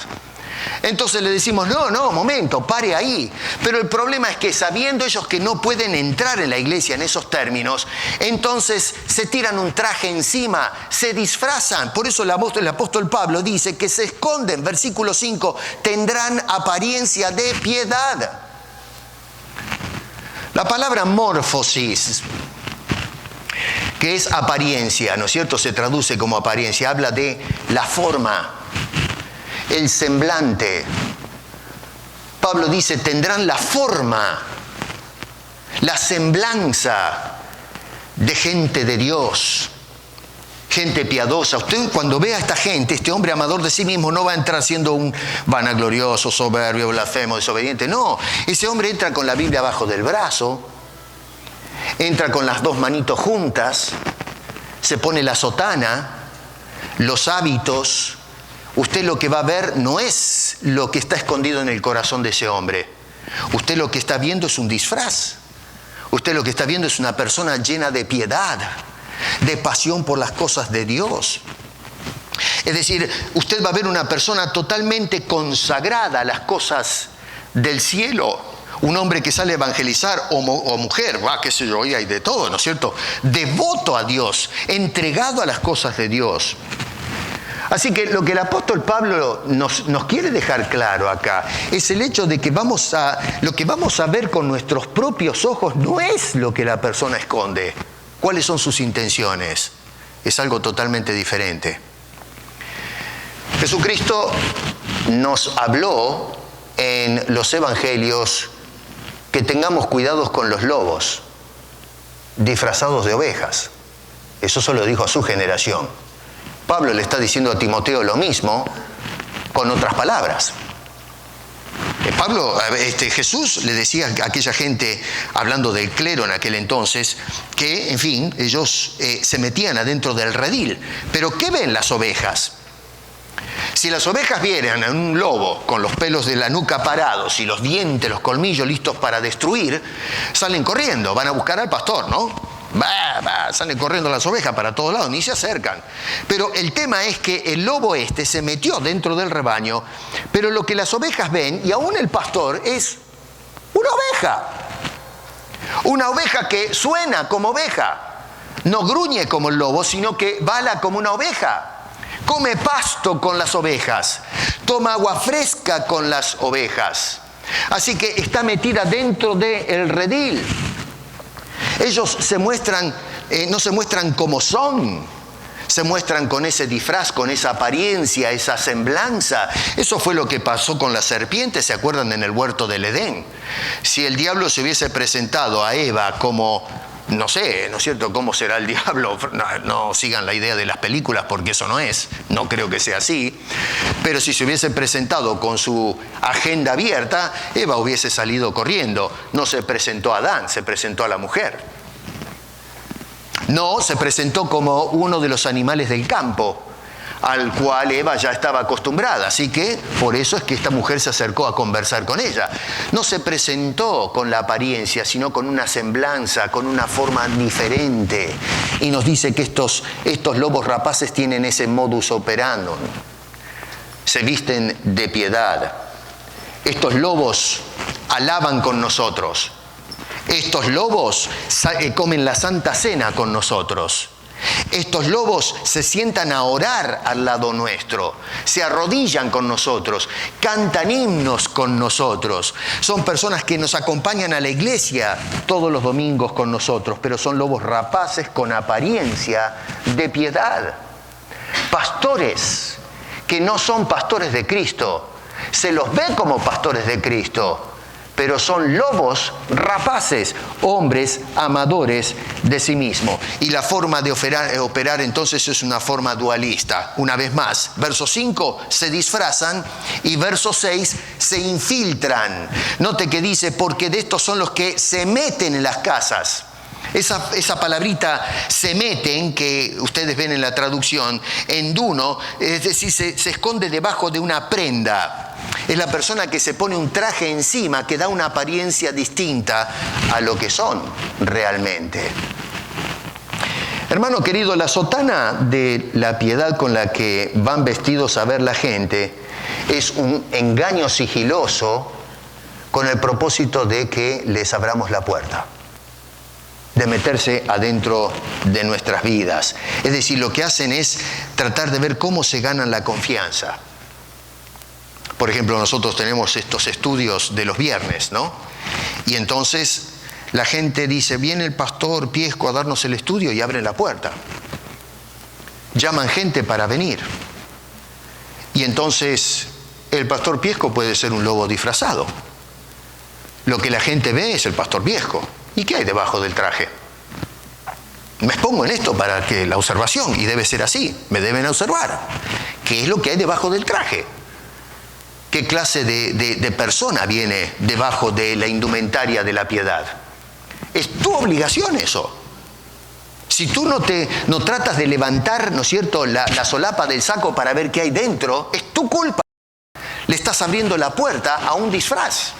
Entonces le decimos, no, momento, pare ahí. Pero el problema es que sabiendo ellos que no pueden entrar en la iglesia en esos términos, entonces se tiran un traje encima, se disfrazan. Por eso el apóstol Pablo dice que se esconden, versículo 5, tendrán apariencia de piedad. La palabra morfosis, que es apariencia, ¿no es cierto? Se traduce como apariencia, habla de la forma, el semblante. Pablo dice, tendrán la forma, la semblanza de gente de Dios, gente piadosa. Usted cuando ve a esta gente, este hombre amador de sí mismo no va a entrar siendo un vanaglorioso, soberbio, blasfemo, desobediente. No, ese hombre entra con la Biblia abajo del brazo, entra con las dos manitos juntas, se pone la sotana, los hábitos. Usted lo que va a ver no es lo que está escondido en el corazón de ese hombre. Usted lo que está viendo es un disfraz. Usted lo que está viendo es una persona llena de piedad, de pasión por las cosas de Dios. Es decir, usted va a ver una persona totalmente consagrada a las cosas del cielo. Un hombre que sale a evangelizar o mujer, qué sé yo, y hay de todo, ¿no es cierto? Devoto a Dios, entregado a las cosas de Dios. Así que lo que el apóstol Pablo nos quiere dejar claro acá es el hecho de que lo que vamos a ver con nuestros propios ojos no es lo que la persona esconde. ¿Cuáles son sus intenciones? Es algo totalmente diferente. Jesucristo nos habló en los evangelios que tengamos cuidados con los lobos disfrazados de ovejas. Eso se lo dijo a su generación. Pablo le está diciendo a Timoteo lo mismo con otras palabras. Jesús le decía a aquella gente, hablando del clero en aquel entonces, que, en fin, ellos se metían adentro del redil. Pero ¿qué ven las ovejas? Si las ovejas vieran a un lobo con los pelos de la nuca parados y los dientes, los colmillos listos para destruir, salen corriendo, van a buscar al pastor, ¿no? Salen corriendo las ovejas para todos lados, ni se acercan. Pero el tema es que el lobo se metió dentro del rebaño, pero lo que las ovejas ven, y aún el pastor, es una oveja. Una oveja que suena como oveja. No gruñe como el lobo, sino que bala como una oveja. Come pasto con las ovejas. Toma agua fresca con las ovejas. Así que está metida dentro del redil. Ellos no se muestran como son, se muestran con ese disfraz, con esa apariencia, esa semblanza. Eso fue lo que pasó con la serpiente, ¿se acuerdan? En el huerto del Edén. Si el diablo se hubiese presentado a Eva como, no sé, ¿no es cierto?, ¿cómo será el diablo? No sigan la idea de las películas porque eso no creo que sea así. Pero si se hubiese presentado con su agenda abierta, Eva hubiese salido corriendo. No se presentó a Adán, se presentó a la mujer. No, se presentó como uno de los animales del campo, al cual Eva ya estaba acostumbrada. Así que por eso es que esta mujer se acercó a conversar con ella. No se presentó con la apariencia, sino con una semblanza, con una forma diferente. Y nos dice que estos lobos rapaces tienen ese modus operandi. Se visten de piedad. Estos lobos alaban con nosotros. Estos lobos comen la Santa Cena con nosotros. Estos lobos se sientan a orar al lado nuestro, se arrodillan con nosotros, cantan himnos con nosotros. Son personas que nos acompañan a la iglesia todos los domingos con nosotros, pero son lobos rapaces con apariencia de piedad. Pastores que no son pastores de Cristo, se los ve como pastores de Cristo, pero son lobos rapaces, hombres amadores de sí mismo. Y la forma de operar entonces es una forma dualista. Una vez más, verso 5, se disfrazan, y verso 6, se infiltran. Note que dice, porque de estos son los que se meten en las casas. Esa palabrita se meten, que ustedes ven en la traducción, en duno, es decir, se esconde debajo de una prenda. Es la persona que se pone un traje encima que da una apariencia distinta a lo que son realmente. Hermano querido, la sotana de la piedad con la que van vestidos a ver la gente es un engaño sigiloso con el propósito de que les abramos la puerta, de meterse adentro de nuestras vidas. Es decir, lo que hacen es tratar de ver cómo se ganan la confianza. Por ejemplo, nosotros tenemos estos estudios de los viernes, ¿no? Y entonces la gente dice, viene el pastor Piesco a darnos el estudio y abren la puerta. Llaman gente para venir. Y entonces el pastor Piesco puede ser un lobo disfrazado. Lo que la gente ve es el pastor Piesco. ¿Y qué hay debajo del traje? Me expongo en esto para que la observación, y debe ser así, me deben observar. ¿Qué es lo que hay debajo del traje? ¿Qué clase de persona viene debajo de la indumentaria de la piedad? Es tu obligación eso. Si tú no tratas de levantar, ¿no es cierto?, la solapa del saco para ver qué hay dentro, es tu culpa. Le estás abriendo la puerta a un disfraz.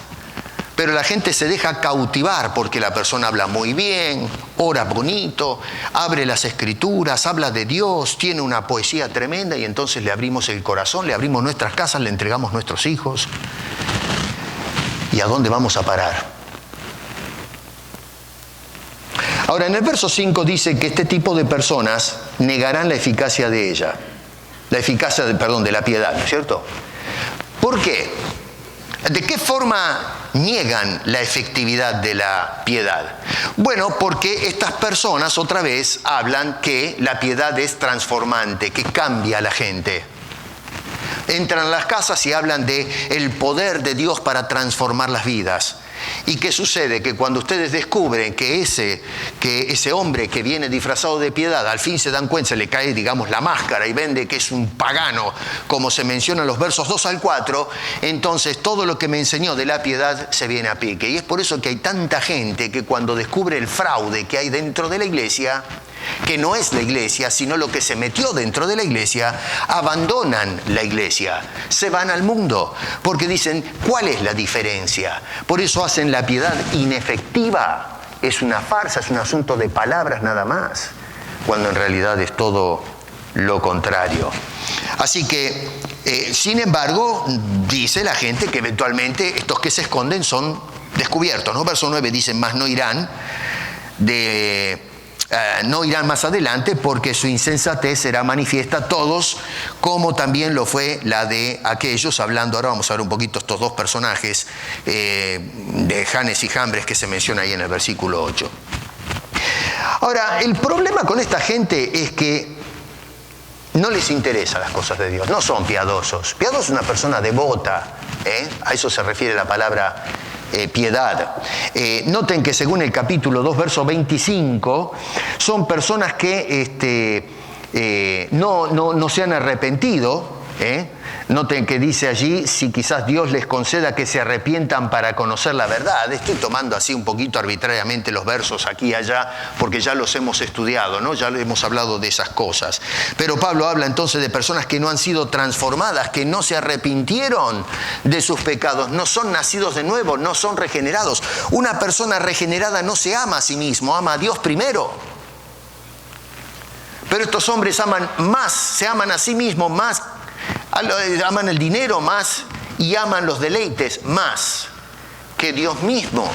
Pero la gente se deja cautivar porque la persona habla muy bien, ora bonito, abre las escrituras, habla de Dios, tiene una poesía tremenda y entonces le abrimos el corazón, le abrimos nuestras casas, le entregamos nuestros hijos. ¿Y a dónde vamos a parar? Ahora, en el verso 5 dice que este tipo de personas negarán la eficacia de ella, de la piedad, ¿no es cierto? ¿Por qué? ¿De qué forma niegan la efectividad de la piedad? Bueno, porque estas personas otra vez hablan que la piedad es transformante, que cambia a la gente. Entran a las casas y hablan de el poder de Dios para transformar las vidas. ¿Y qué sucede? Que cuando ustedes descubren que ese hombre que viene disfrazado de piedad, al fin se dan cuenta, se le cae, digamos, la máscara y ven de que es un pagano, como se menciona en los versos 2 al 4, entonces todo lo que me enseñó de la piedad se viene a pique. Y es por eso que hay tanta gente que cuando descubre el fraude que hay dentro de la iglesia, que no es la iglesia, sino lo que se metió dentro de la iglesia, abandonan la iglesia, se van al mundo, porque dicen, ¿cuál es la diferencia? Por eso hacen la piedad inefectiva, es una farsa, es un asunto de palabras nada más, cuando en realidad es todo lo contrario. Así que, sin embargo, dice la gente que eventualmente estos que se esconden son descubiertos, ¿no? Verso 9 dice, mas no irán más adelante porque su insensatez será manifiesta a todos, como también lo fue la de aquellos, hablando, ahora vamos a ver un poquito estos dos personajes de Janes y Jambres que se menciona ahí en el versículo 8. Ahora, el problema con esta gente es que no les interesan las cosas de Dios, no son piadosos. Piadoso es una persona devota, a eso se refiere la palabra piedad. Noten que según el capítulo 2, verso 25, son personas que no se han arrepentido. Noten que dice allí, si quizás Dios les conceda que se arrepientan para conocer la verdad. Estoy tomando así un poquito arbitrariamente los versos aquí y allá, porque ya los hemos estudiado, ¿no? Ya hemos hablado de esas cosas. Pero Pablo habla entonces de personas que no han sido transformadas, que no se arrepintieron de sus pecados, no son nacidos de nuevo, no son regenerados. Una persona regenerada no se ama a sí mismo, ama a Dios primero. Pero estos hombres aman más, se aman a sí mismos más, aman el dinero más y aman los deleites más que Dios mismo.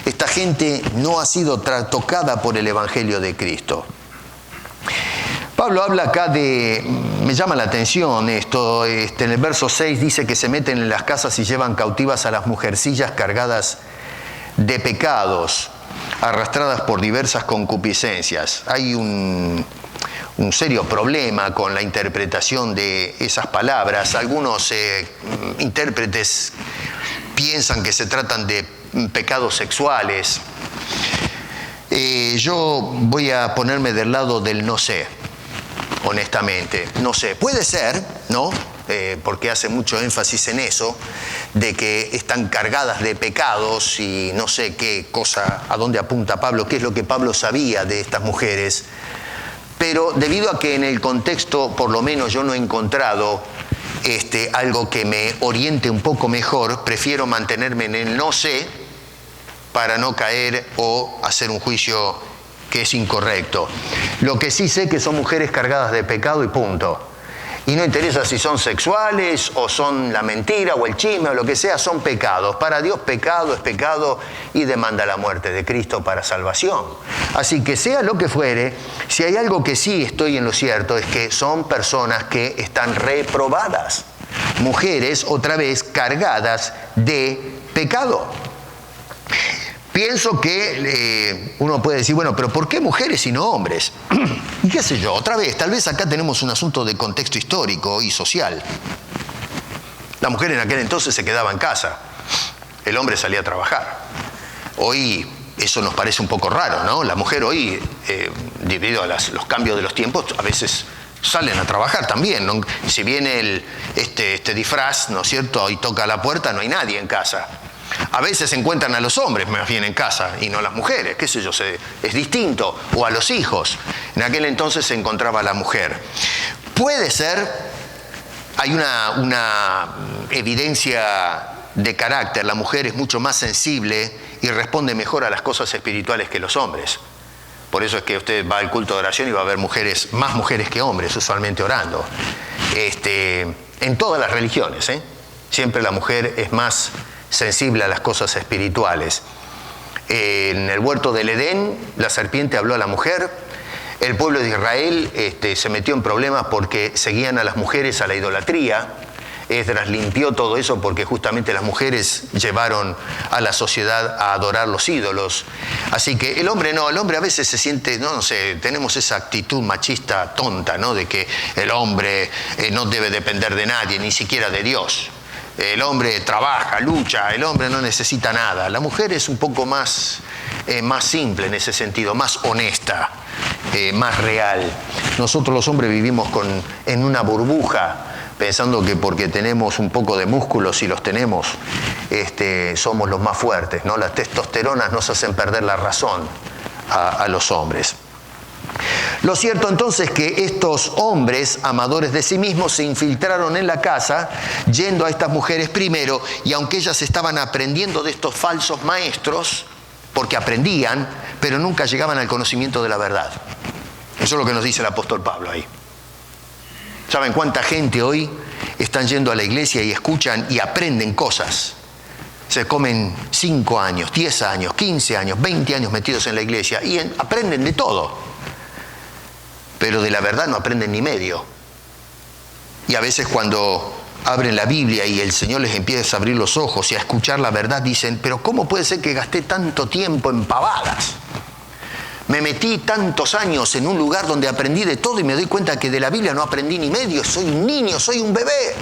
Esta gente no ha sido tocada por el Evangelio de Cristo. Pablo habla acá me llama la atención esto, en el verso 6 dice que se meten en las casas y llevan cautivas a las mujercillas cargadas de pecados, arrastradas por diversas concupiscencias. Hay un serio problema con la interpretación de esas palabras. Algunos intérpretes piensan que se tratan de pecados sexuales. Yo voy a ponerme del lado del no sé, honestamente. No sé, puede ser, ¿no? Porque hace mucho énfasis en eso, de que están cargadas de pecados y no sé qué cosa, a dónde apunta Pablo, qué es lo que Pablo sabía de estas mujeres. Pero debido a que en el contexto, por lo menos yo no he encontrado algo que me oriente un poco mejor, prefiero mantenerme en el no sé para no caer o hacer un juicio que es incorrecto. Lo que sí sé que son mujeres cargadas de pecado y punto. Y no interesa si son sexuales o son la mentira o el chisme o lo que sea, son pecados. Para Dios pecado es pecado y demanda la muerte de Cristo para salvación. Así que sea lo que fuere, si hay algo que sí estoy en lo cierto es que son personas que están reprobadas. Mujeres, otra vez, cargadas de pecado. pienso que uno puede decir, bueno, pero ¿por qué mujeres y no hombres? Y qué sé yo, otra vez, tal vez acá tenemos un asunto de contexto histórico y social. La mujer en aquel entonces se quedaba en casa, el hombre salía a trabajar. Hoy eso nos parece un poco raro, ¿no? La mujer hoy, debido a los cambios de los tiempos, a veces salen a trabajar también, ¿no? Si viene este disfraz, ¿no es cierto?, y toca la puerta, no hay nadie en casa. A veces encuentran a los hombres más bien en casa y no las mujeres, qué sé yo, es distinto, o a los hijos. En aquel entonces se encontraba la mujer. Puede ser, hay una evidencia de carácter, la mujer es mucho más sensible y responde mejor a las cosas espirituales que los hombres. Por eso es que usted va al culto de oración y va a ver más mujeres que hombres usualmente orando. En todas las religiones, siempre la mujer es más sensible a las cosas espirituales. En el huerto del Edén, la serpiente habló a la mujer. El pueblo de Israel se metió en problemas porque seguían a las mujeres a la idolatría. Esdras limpió todo eso porque justamente las mujeres llevaron a la sociedad a adorar los ídolos. Así que el hombre no, el hombre a veces se siente, no sé, tenemos esa actitud machista tonta, ¿no? De que el hombre no debe depender de nadie, ni siquiera de Dios. El hombre trabaja, lucha, el hombre no necesita nada. La mujer es un poco más simple en ese sentido, más honesta, más real. Nosotros los hombres vivimos en una burbuja, pensando que porque tenemos un poco de músculos, si los tenemos, somos los más fuertes, ¿no? Las testosteronas nos hacen perder la razón a los hombres. Lo cierto entonces es que estos hombres, amadores de sí mismos, se infiltraron en la casa, yendo a estas mujeres primero, y aunque ellas estaban aprendiendo de estos falsos maestros, porque aprendían, pero nunca llegaban al conocimiento de la verdad. Eso es lo que nos dice el apóstol Pablo ahí. ¿Saben cuánta gente hoy están yendo a la iglesia y escuchan y aprenden cosas? Se comen 5 años, 10 años, 15 años, 20 años metidos en la iglesia y aprenden de todo. Pero de la verdad no aprenden ni medio. Y a veces cuando abren la Biblia y el Señor les empieza a abrir los ojos y a escuchar la verdad, dicen, pero ¿cómo puede ser que gasté tanto tiempo en pavadas? Me metí tantos años en un lugar donde aprendí de todo y me doy cuenta que de la Biblia no aprendí ni medio. Soy un niño, soy un bebé.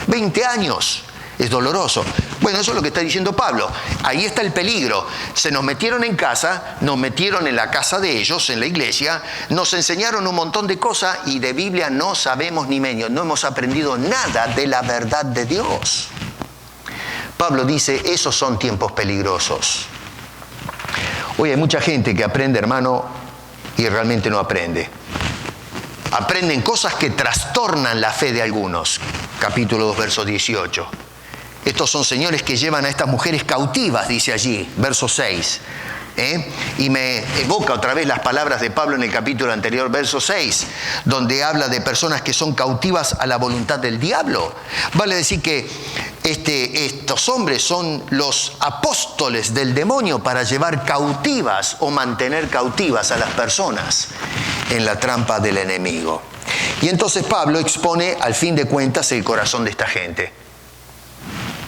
20 años. Es doloroso. Bueno, eso es lo que está diciendo Pablo. Ahí está el peligro. Se nos metieron en casa, nos metieron en la casa de ellos, en la iglesia, nos enseñaron un montón de cosas y de Biblia no sabemos ni medio. No hemos aprendido nada de la verdad de Dios. Pablo dice, esos son tiempos peligrosos. Hoy hay mucha gente que aprende, hermano, y realmente no aprende. Aprenden cosas que trastornan la fe de algunos. Capítulo 2, verso 18. Estos son señores que llevan a estas mujeres cautivas, dice allí, verso 6. Y me evoca otra vez las palabras de Pablo en el capítulo anterior, verso 6, donde habla de personas que son cautivas a la voluntad del diablo. Vale decir que estos hombres son los apóstoles del demonio para llevar cautivas o mantener cautivas a las personas en la trampa del enemigo. Y entonces Pablo expone al fin de cuentas el corazón de esta gente.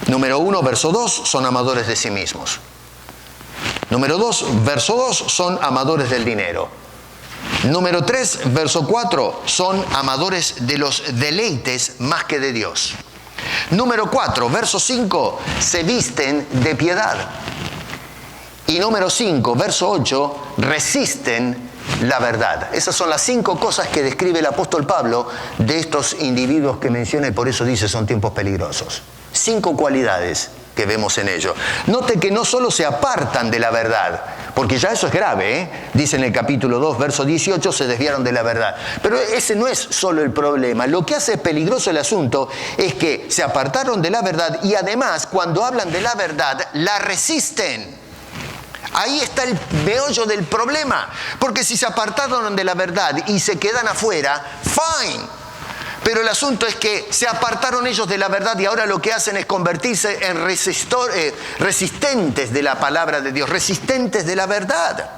Número 1, verso 2, son amadores de sí mismos. Número 2, verso 2, son amadores del dinero. Número 3, verso 4, son amadores de los deleites más que de Dios. Número 4, verso 5, se visten de piedad. Y número 5, verso 8, resisten la verdad. Esas son las 5 cosas que describe el apóstol Pablo de estos individuos que menciona y por eso dice son tiempos peligrosos. 5 cualidades que vemos en ello. Note que no solo se apartan de la verdad, porque ya eso es grave, dice en el capítulo 2, verso 18, se desviaron de la verdad. Pero ese no es solo el problema. Lo que hace peligroso el asunto es que se apartaron de la verdad y además, cuando hablan de la verdad, la resisten. Ahí está el meollo del problema, porque si se apartaron de la verdad y se quedan afuera, fine. Pero el asunto es que se apartaron ellos de la verdad y ahora lo que hacen es convertirse en resistentes de la palabra de Dios, resistentes de la verdad.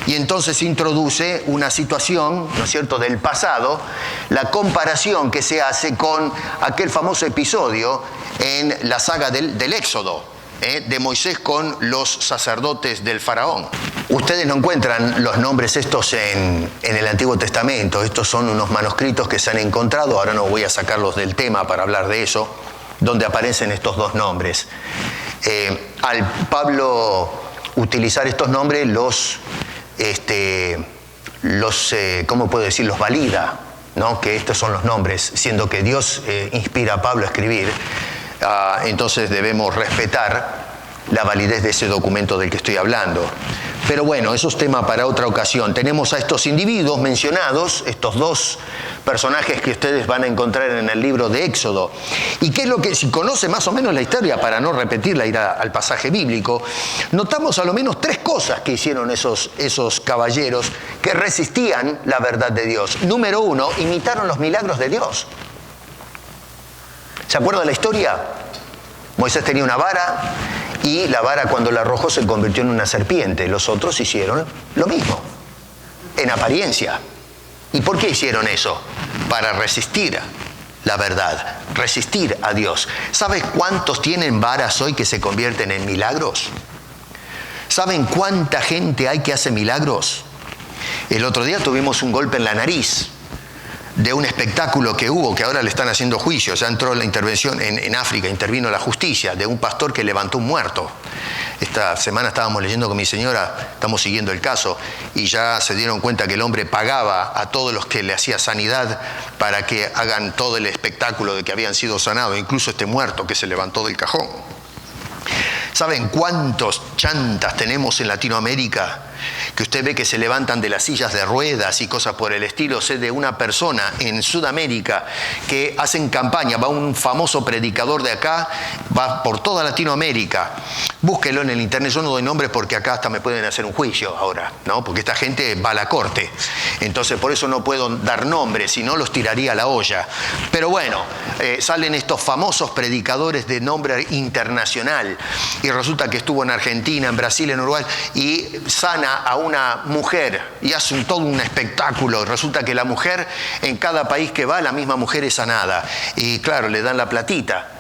Y entonces introduce una situación, ¿no es cierto?, del pasado, la comparación que se hace con aquel famoso episodio en la saga del Éxodo. de Moisés con los sacerdotes del faraón. Ustedes no encuentran los nombres estos en el Antiguo Testamento. Estos son unos manuscritos que se han encontrado. Ahora no voy a sacarlos del tema para hablar de eso, donde aparecen estos dos nombres. Al Pablo utilizar estos nombres, ¿cómo puedo decir? Los valida, ¿no? Que estos son los nombres, siendo que Dios inspira a Pablo a escribir. Entonces debemos respetar la validez de ese documento del que estoy hablando. Pero bueno, eso es tema para otra ocasión. Tenemos a estos individuos mencionados, estos dos personajes que ustedes van a encontrar en el libro de Éxodo. ¿Y qué es lo que, si conoce más o menos la historia, para no repetirla, ir al pasaje bíblico, notamos a lo menos tres cosas que hicieron esos caballeros que resistían la verdad de Dios. Número uno, imitaron los milagros de Dios. ¿Se acuerdan de la historia? Moisés tenía una vara y la vara, cuando la arrojó, se convirtió en una serpiente. Los otros hicieron lo mismo, en apariencia. ¿Y por qué hicieron eso? Para resistir la verdad, resistir a Dios. ¿Sabes cuántos tienen varas hoy que se convierten en milagros? ¿Saben cuánta gente hay que hace milagros? El otro día tuvimos un golpe en la nariz de un espectáculo que hubo, que ahora le están haciendo juicio. Ya entró la intervención en África, intervino la justicia, de un pastor que levantó un muerto. Esta semana estábamos leyendo con mi señora, estamos siguiendo el caso, y ya se dieron cuenta que el hombre pagaba a todos los que le hacía sanidad para que hagan todo el espectáculo de que habían sido sanados, incluso este muerto que se levantó del cajón. ¿Saben cuántos chantas tenemos en Latinoamérica? Que usted ve que se levantan de las sillas de ruedas y cosas por el estilo. Sé de una persona en Sudamérica que hacen campaña, va un famoso predicador de acá, va por toda Latinoamérica. Búsquelo en el internet, yo no doy nombres porque acá hasta me pueden hacer un juicio ahora, ¿no? Porque esta gente va a la corte. Entonces por eso no puedo dar nombres, si no los tiraría a la olla. Pero bueno, salen estos famosos predicadores de nombre internacional y resulta que estuvo en Argentina, en Brasil, en Uruguay, y sana a una mujer y hace todo un espectáculo. Resulta que la mujer, en cada país que va, la misma mujer es sanada. Y claro, le dan la platita.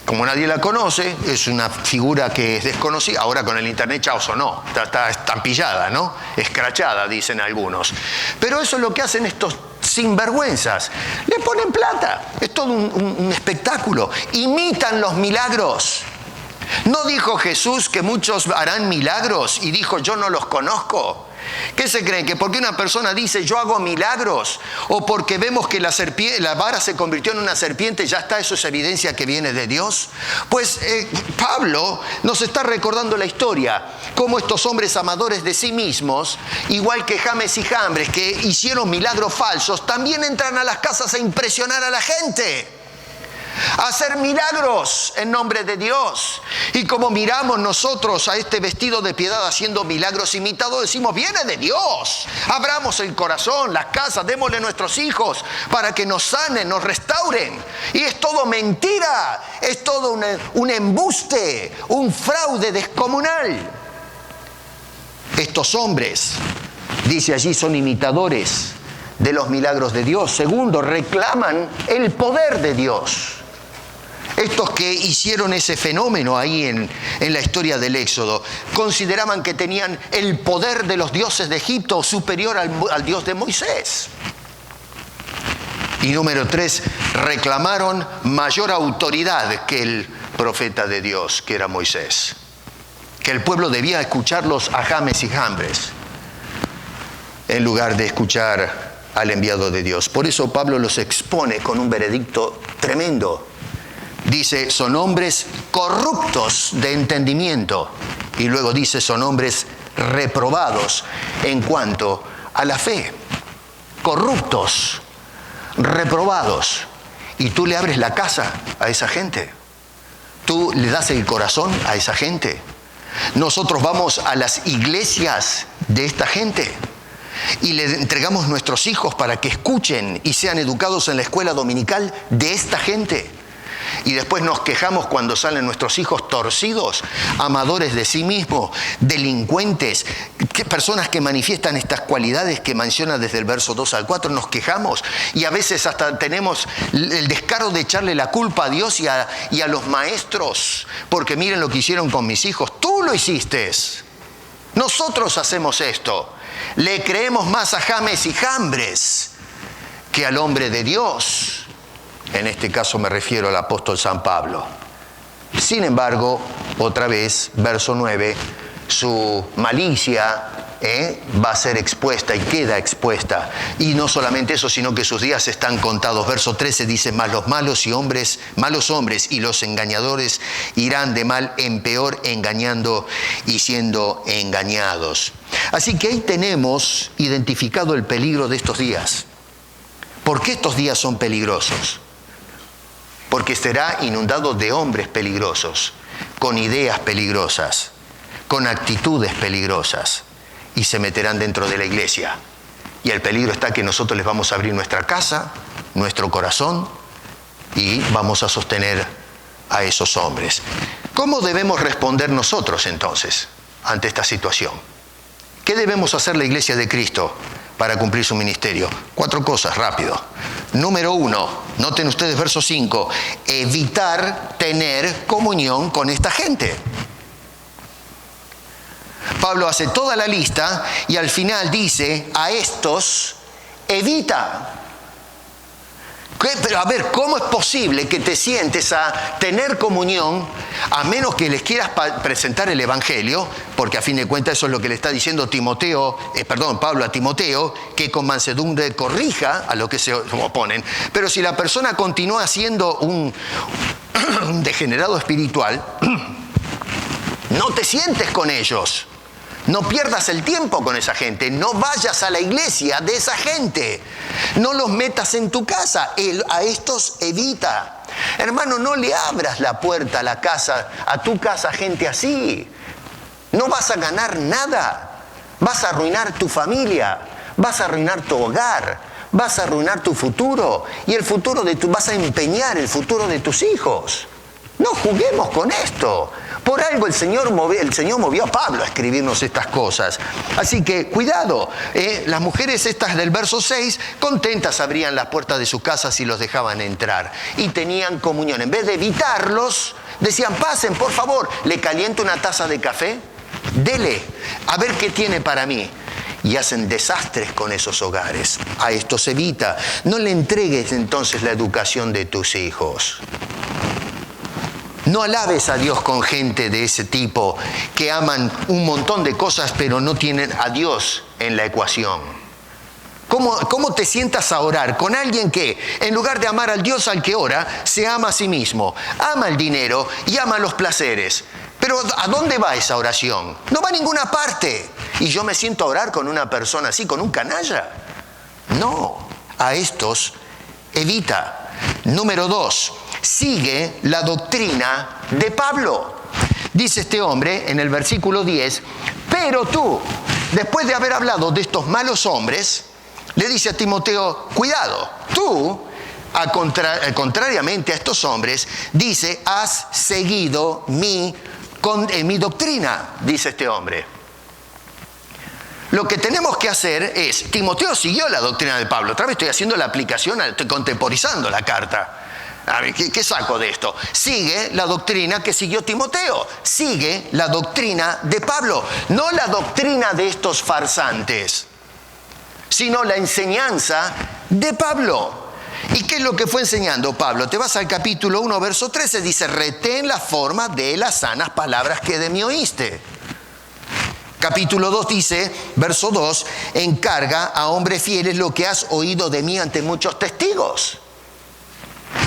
Como nadie la conoce, es una figura que es desconocida. Ahora con el internet, chao, sonó. Está estampillada, ¿no? Escrachada, dicen algunos. Pero eso es lo que hacen estos sinvergüenzas. Le ponen plata. Es todo un espectáculo. Imitan los milagros. ¿No dijo Jesús que muchos harán milagros? Y dijo, yo no los conozco. ¿Qué se creen? ¿Que porque una persona dice, yo hago milagros? ¿O porque vemos que la vara se convirtió en una serpiente, ya está, eso es evidencia que viene de Dios? Pues Pablo nos está recordando la historia, cómo estos hombres amadores de sí mismos, igual que James y Jambres, que hicieron milagros falsos, también entran a las casas a impresionar a la gente, a hacer milagros en nombre de Dios. Y como miramos nosotros a este vestido de piedad haciendo milagros imitados, decimos, viene de Dios. Abramos el corazón, las casas, démosle a nuestros hijos para que nos sanen, nos restauren. Y es todo mentira, es todo un embuste, un fraude descomunal. Estos hombres, dice allí, son imitadores de los milagros de Dios. Segundo, reclaman el poder de Dios. Estos que hicieron ese fenómeno ahí en la historia del Éxodo, consideraban que tenían el poder de los dioses de Egipto superior al Dios de Moisés. Y número 3, reclamaron mayor autoridad que el profeta de Dios, que era Moisés. Que el pueblo debía escucharlos a James y Jambres, en lugar de escuchar al enviado de Dios. Por eso Pablo los expone con un veredicto tremendo. Dice, son hombres corruptos de entendimiento. Y luego dice, son hombres reprobados en cuanto a la fe. Corruptos, reprobados. Y tú le abres la casa a esa gente. Tú le das el corazón a esa gente. Nosotros vamos a las iglesias de esta gente y le entregamos nuestros hijos para que escuchen y sean educados en la escuela dominical de esta gente. y después nos quejamos cuando salen nuestros hijos torcidos, amadores de sí mismos, delincuentes, personas que manifiestan estas cualidades que menciona desde el verso 2 al 4, nos quejamos y a veces hasta tenemos el descaro de echarle la culpa a Dios y a los maestros, porque miren lo que hicieron con mis hijos. Tú lo hiciste. Nosotros hacemos esto. Le creemos más a James y Jambres que al hombre de Dios. En este caso me refiero al apóstol San Pablo. Sin embargo, otra vez, verso 9, su malicia va a ser expuesta y queda expuesta. Y no solamente eso, sino que sus días están contados. Verso 13 dice, mas los malos hombres y los engañadores irán de mal en peor, engañando y siendo engañados. Así que ahí tenemos identificado el peligro de estos días. ¿Por qué estos días son peligrosos? Porque será inundado de hombres peligrosos, con ideas peligrosas, con actitudes peligrosas, y se meterán dentro de la iglesia. Y el peligro está que nosotros les vamos a abrir nuestra casa, nuestro corazón, y vamos a sostener a esos hombres. ¿Cómo debemos responder nosotros entonces ante esta situación? ¿Qué debemos hacer la iglesia de Cristo para cumplir su ministerio? 4 cosas, rápido. Número 1, noten ustedes verso 5, evitar tener comunión con esta gente. Pablo hace toda la lista y al final dice, a estos evita. Pero a ver, ¿cómo es posible que te sientes a tener comunión a menos que les quieras presentar el Evangelio? Porque a fin de cuentas eso es lo que le está diciendo Pablo a Timoteo, que con mansedumbre corrija a los que se oponen. Pero si la persona continúa siendo un degenerado espiritual, no te sientes con ellos. No pierdas el tiempo con esa gente, no vayas a la iglesia de esa gente, no los metas en tu casa, a estos evita. Hermano, no le abras la puerta a tu casa a gente así. No vas a ganar nada, vas a arruinar tu familia, vas a arruinar tu hogar, vas a arruinar tu futuro y vas a empeñar el futuro de tus hijos. No juguemos con esto. Por algo el Señor movió a Pablo a escribirnos estas cosas. Así que cuidado, las mujeres estas del verso 6, contentas abrían las puertas de sus casas y los dejaban entrar. Y tenían comunión. En vez de evitarlos, decían, pasen, por favor, le caliento una taza de café, dele, a ver qué tiene para mí. Y hacen desastres con esos hogares. A esto se evita. No le entregues entonces la educación de tus hijos. No alabes a Dios con gente de ese tipo que aman un montón de cosas pero no tienen a Dios en la ecuación. ¿Cómo te sientas a orar con alguien que en lugar de amar al Dios al que ora, se ama a sí mismo, ama el dinero y ama los placeres? Pero ¿a dónde va esa oración? No va a ninguna parte. ¿Y yo me siento a orar con una persona así, con un canalla? No, a estos evita. Número 2. Sigue la doctrina de Pablo. Dice este hombre en el versículo 10, pero tú, después de haber hablado de estos malos hombres, le dice a Timoteo, cuidado, tú, contrariamente a estos hombres, dice, has seguido mi doctrina, dice este hombre. Lo que tenemos que hacer es, Timoteo siguió la doctrina de Pablo, otra vez estoy haciendo la aplicación, estoy contemporizando la carta. A ver, ¿qué saco de esto? Sigue la doctrina que siguió Timoteo. Sigue la doctrina de Pablo. No la doctrina de estos farsantes, sino la enseñanza de Pablo. ¿Y qué es lo que fue enseñando Pablo? Te vas al capítulo 1, verso 13. Dice, retén la forma de las sanas palabras que de mí oíste. Capítulo 2 dice, verso 2, encarga a hombres fieles lo que has oído de mí ante muchos testigos.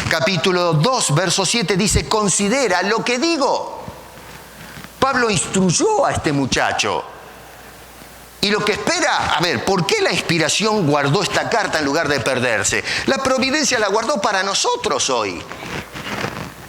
Capítulo 2, verso 7 dice, considera lo que digo. Pablo instruyó a este muchacho. Y lo que espera, a ver, ¿por qué la inspiración guardó esta carta en lugar de perderse? La providencia la guardó para nosotros hoy.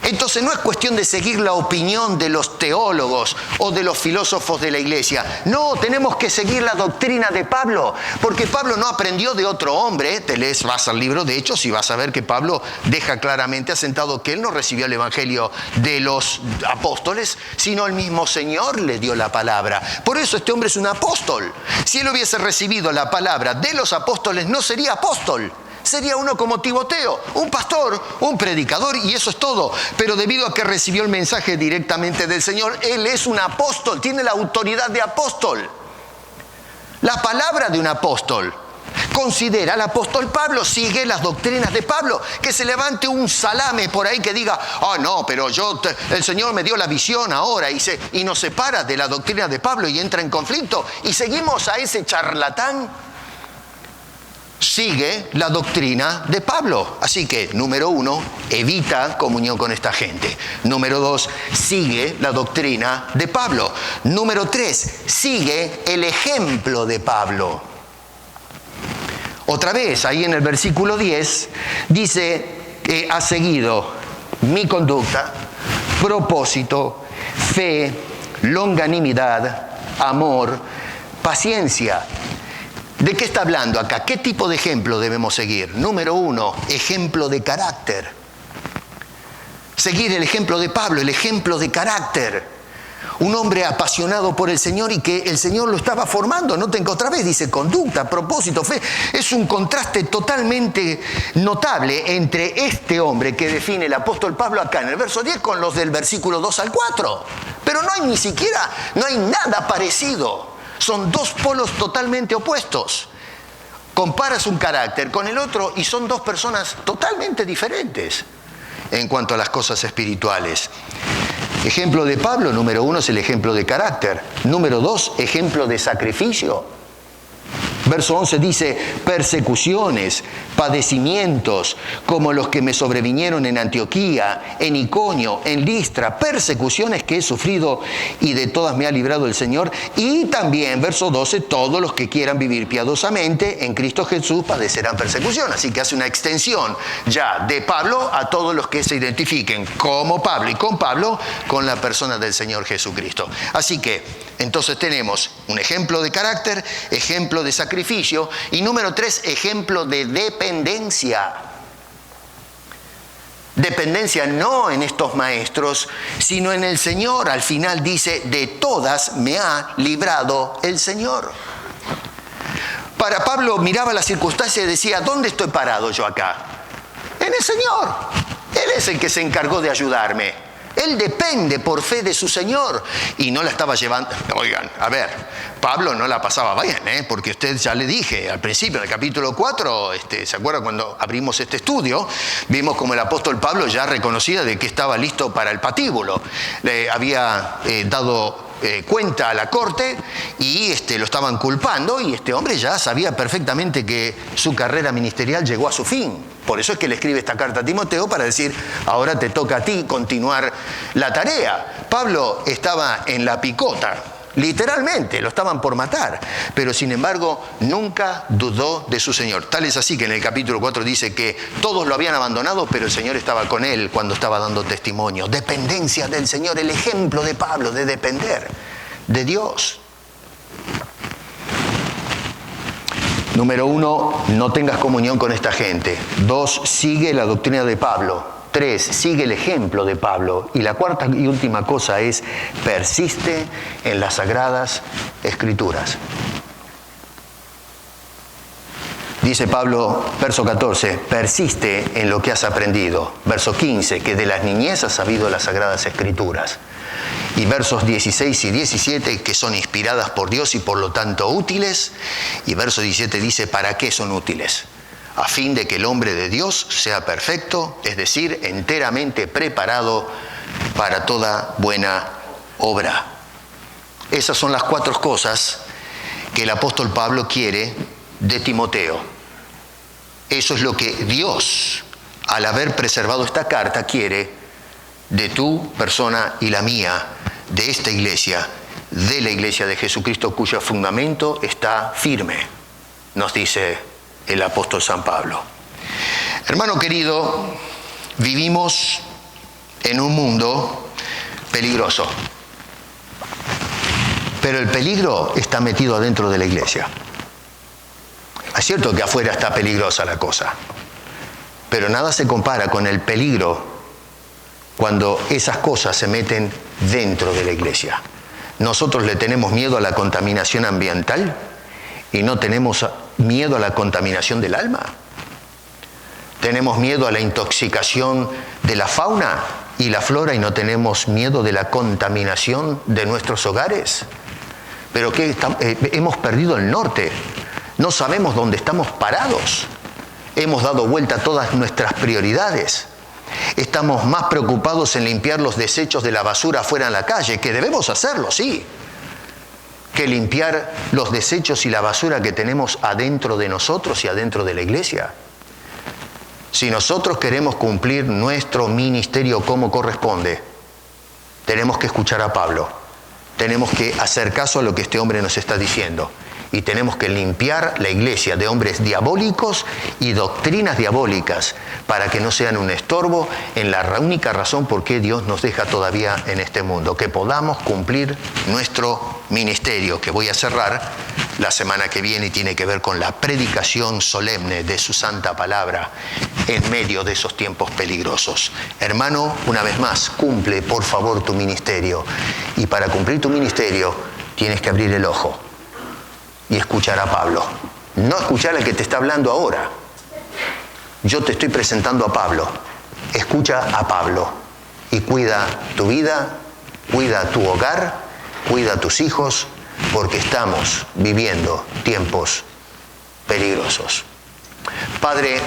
Entonces no es cuestión de seguir la opinión de los teólogos o de los filósofos de la iglesia. No, tenemos que seguir la doctrina de Pablo, porque Pablo no aprendió de otro hombre. Vas al libro de Hechos y vas a ver que Pablo deja claramente asentado que él no recibió el evangelio de los apóstoles, sino el mismo Señor le dio la palabra. Por eso este hombre es un apóstol. Si él hubiese recibido la palabra de los apóstoles, no sería apóstol. Sería uno como Timoteo, un pastor, un predicador, y eso es todo. Pero debido a que recibió el mensaje directamente del Señor, él es un apóstol, tiene la autoridad de apóstol. La palabra de un apóstol. Considera al apóstol Pablo, sigue las doctrinas de Pablo. Que se levante un salame por ahí que diga, no, pero el Señor me dio la visión ahora, y nos separa de la doctrina de Pablo y entra en conflicto. Y seguimos a ese charlatán. Sigue la doctrina de Pablo. Así que, número 1, evita comunión con esta gente. Número 2, sigue la doctrina de Pablo. Número 3, sigue el ejemplo de Pablo. Otra vez, ahí en el versículo 10, dice que ha seguido mi conducta, propósito, fe, longanimidad, amor, paciencia. ¿De qué está hablando acá? ¿Qué tipo de ejemplo debemos seguir? Número 1, ejemplo de carácter. Seguir el ejemplo de Pablo, el ejemplo de carácter. Un hombre apasionado por el Señor y que el Señor lo estaba formando. Noten que otra vez dice conducta, propósito, fe. Es un contraste totalmente notable entre este hombre que define el apóstol Pablo acá en el verso 10 con los del versículo 2 al 4. Pero no hay nada parecido. Son dos polos totalmente opuestos. Comparas un carácter con el otro y son dos personas totalmente diferentes en cuanto a las cosas espirituales. Ejemplo de Pablo, número 1, es el ejemplo de carácter. Número 2, ejemplo de sacrificio. Verso 11 dice, persecuciones, padecimientos, como los que me sobrevinieron en Antioquía, en Iconio, en Listra, persecuciones que he sufrido y de todas me ha librado el Señor. Y también, verso 12, todos los que quieran vivir piadosamente en Cristo Jesús padecerán persecución. Así que hace una extensión ya de Pablo a todos los que se identifiquen como Pablo y con Pablo con la persona del Señor Jesucristo. Así que, entonces tenemos un ejemplo de carácter, ejemplo de sacrificio y número 3, ejemplo de dependencia. Dependencia no en estos maestros, sino en el Señor. Al final dice, de todas me ha librado el Señor. Para Pablo miraba las circunstancias y decía, ¿dónde estoy parado yo acá? En el Señor. Él es el que se encargó de ayudarme. Él depende por fe de su Señor y no la estaba llevando. Oigan, a ver, Pablo no la pasaba bien, porque usted ya le dije al principio, en el capítulo 4, ¿se acuerda cuando abrimos este estudio? Vimos como el apóstol Pablo ya reconocía de que estaba listo para el patíbulo. Le había dado cuenta a la corte y lo estaban culpando y este hombre ya sabía perfectamente que su carrera ministerial llegó a su fin. Por eso es que le escribe esta carta a Timoteo para decir, ahora te toca a ti continuar la tarea. Pablo estaba en la picota, literalmente, lo estaban por matar, pero sin embargo nunca dudó de su Señor. Tal es así que en el capítulo 4 dice que todos lo habían abandonado, pero el Señor estaba con él cuando estaba dando testimonio. Dependencia del Señor, el ejemplo de Pablo de depender de Dios. Número 1, no tengas comunión con esta gente. 2, sigue la doctrina de Pablo. 3, sigue el ejemplo de Pablo. Y la cuarta y última cosa es, persiste en las Sagradas Escrituras. Dice Pablo, verso 14, persiste en lo que has aprendido. Verso 15, que de las niñez has sabido las Sagradas Escrituras. Y versos 16 y 17, que son inspiradas por Dios y por lo tanto útiles. Y verso 17 dice, ¿para qué son útiles? A fin de que el hombre de Dios sea perfecto, es decir, enteramente preparado para toda buena obra. Esas son las 4 cosas que el apóstol Pablo quiere de Timoteo. Eso es lo que Dios, al haber preservado esta carta, quiere de tu persona y la mía, de esta iglesia, de la iglesia de Jesucristo, cuyo fundamento está firme, nos dice el apóstol San Pablo. Hermano querido, vivimos en un mundo peligroso. Pero el peligro está metido adentro de la iglesia. Es cierto que afuera está peligrosa la cosa, pero nada se compara con el peligro cuando esas cosas se meten dentro de la iglesia. Nosotros le tenemos miedo a la contaminación ambiental y no tenemos miedo a la contaminación del alma. Tenemos miedo a la intoxicación de la fauna y la flora y no tenemos miedo de la contaminación de nuestros hogares. Pero que hemos perdido el norte. No sabemos dónde estamos parados. Hemos dado vuelta a todas nuestras prioridades. Estamos más preocupados en limpiar los desechos de la basura afuera en la calle, que debemos hacerlo, sí, que limpiar los desechos y la basura que tenemos adentro de nosotros y adentro de la iglesia. Si nosotros queremos cumplir nuestro ministerio como corresponde, tenemos que escuchar a Pablo, tenemos que hacer caso a lo que este hombre nos está diciendo. Y tenemos que limpiar la iglesia de hombres diabólicos y doctrinas diabólicas para que no sean un estorbo en la única razón por qué Dios nos deja todavía en este mundo, que podamos cumplir nuestro ministerio, que voy a cerrar la semana que viene y tiene que ver con la predicación solemne de su santa palabra en medio de esos tiempos peligrosos. Hermano, una vez más, cumple por favor tu ministerio. Y para cumplir tu ministerio tienes que abrir el ojo y escuchar a Pablo. No escuchar al que te está hablando ahora. Yo te estoy presentando a Pablo. Escucha a Pablo y cuida tu vida, cuida tu hogar, cuida a tus hijos, porque estamos viviendo tiempos peligrosos. Padre,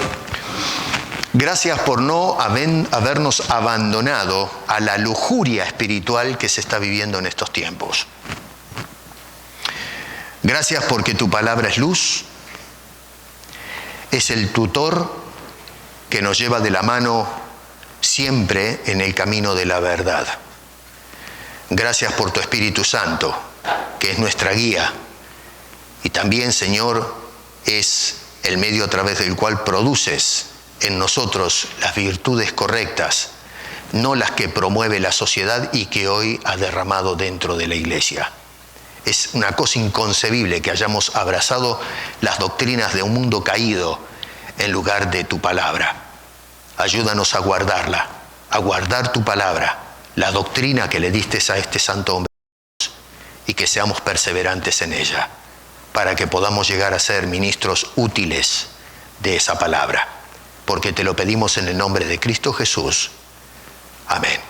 gracias por no habernos abandonado a la lujuria espiritual que se está viviendo en estos tiempos. Gracias porque tu palabra es luz, es el tutor que nos lleva de la mano siempre en el camino de la verdad. Gracias por tu Espíritu Santo, que es nuestra guía. Y también, Señor, es el medio a través del cual produces en nosotros las virtudes correctas, no las que promueve la sociedad y que hoy ha derramado dentro de la iglesia. Es una cosa inconcebible que hayamos abrazado las doctrinas de un mundo caído en lugar de tu palabra. Ayúdanos a guardarla, a guardar tu palabra, la doctrina que le diste a este santo hombre, y que seamos perseverantes en ella, para que podamos llegar a ser ministros útiles de esa palabra. Porque te lo pedimos en el nombre de Cristo Jesús. Amén.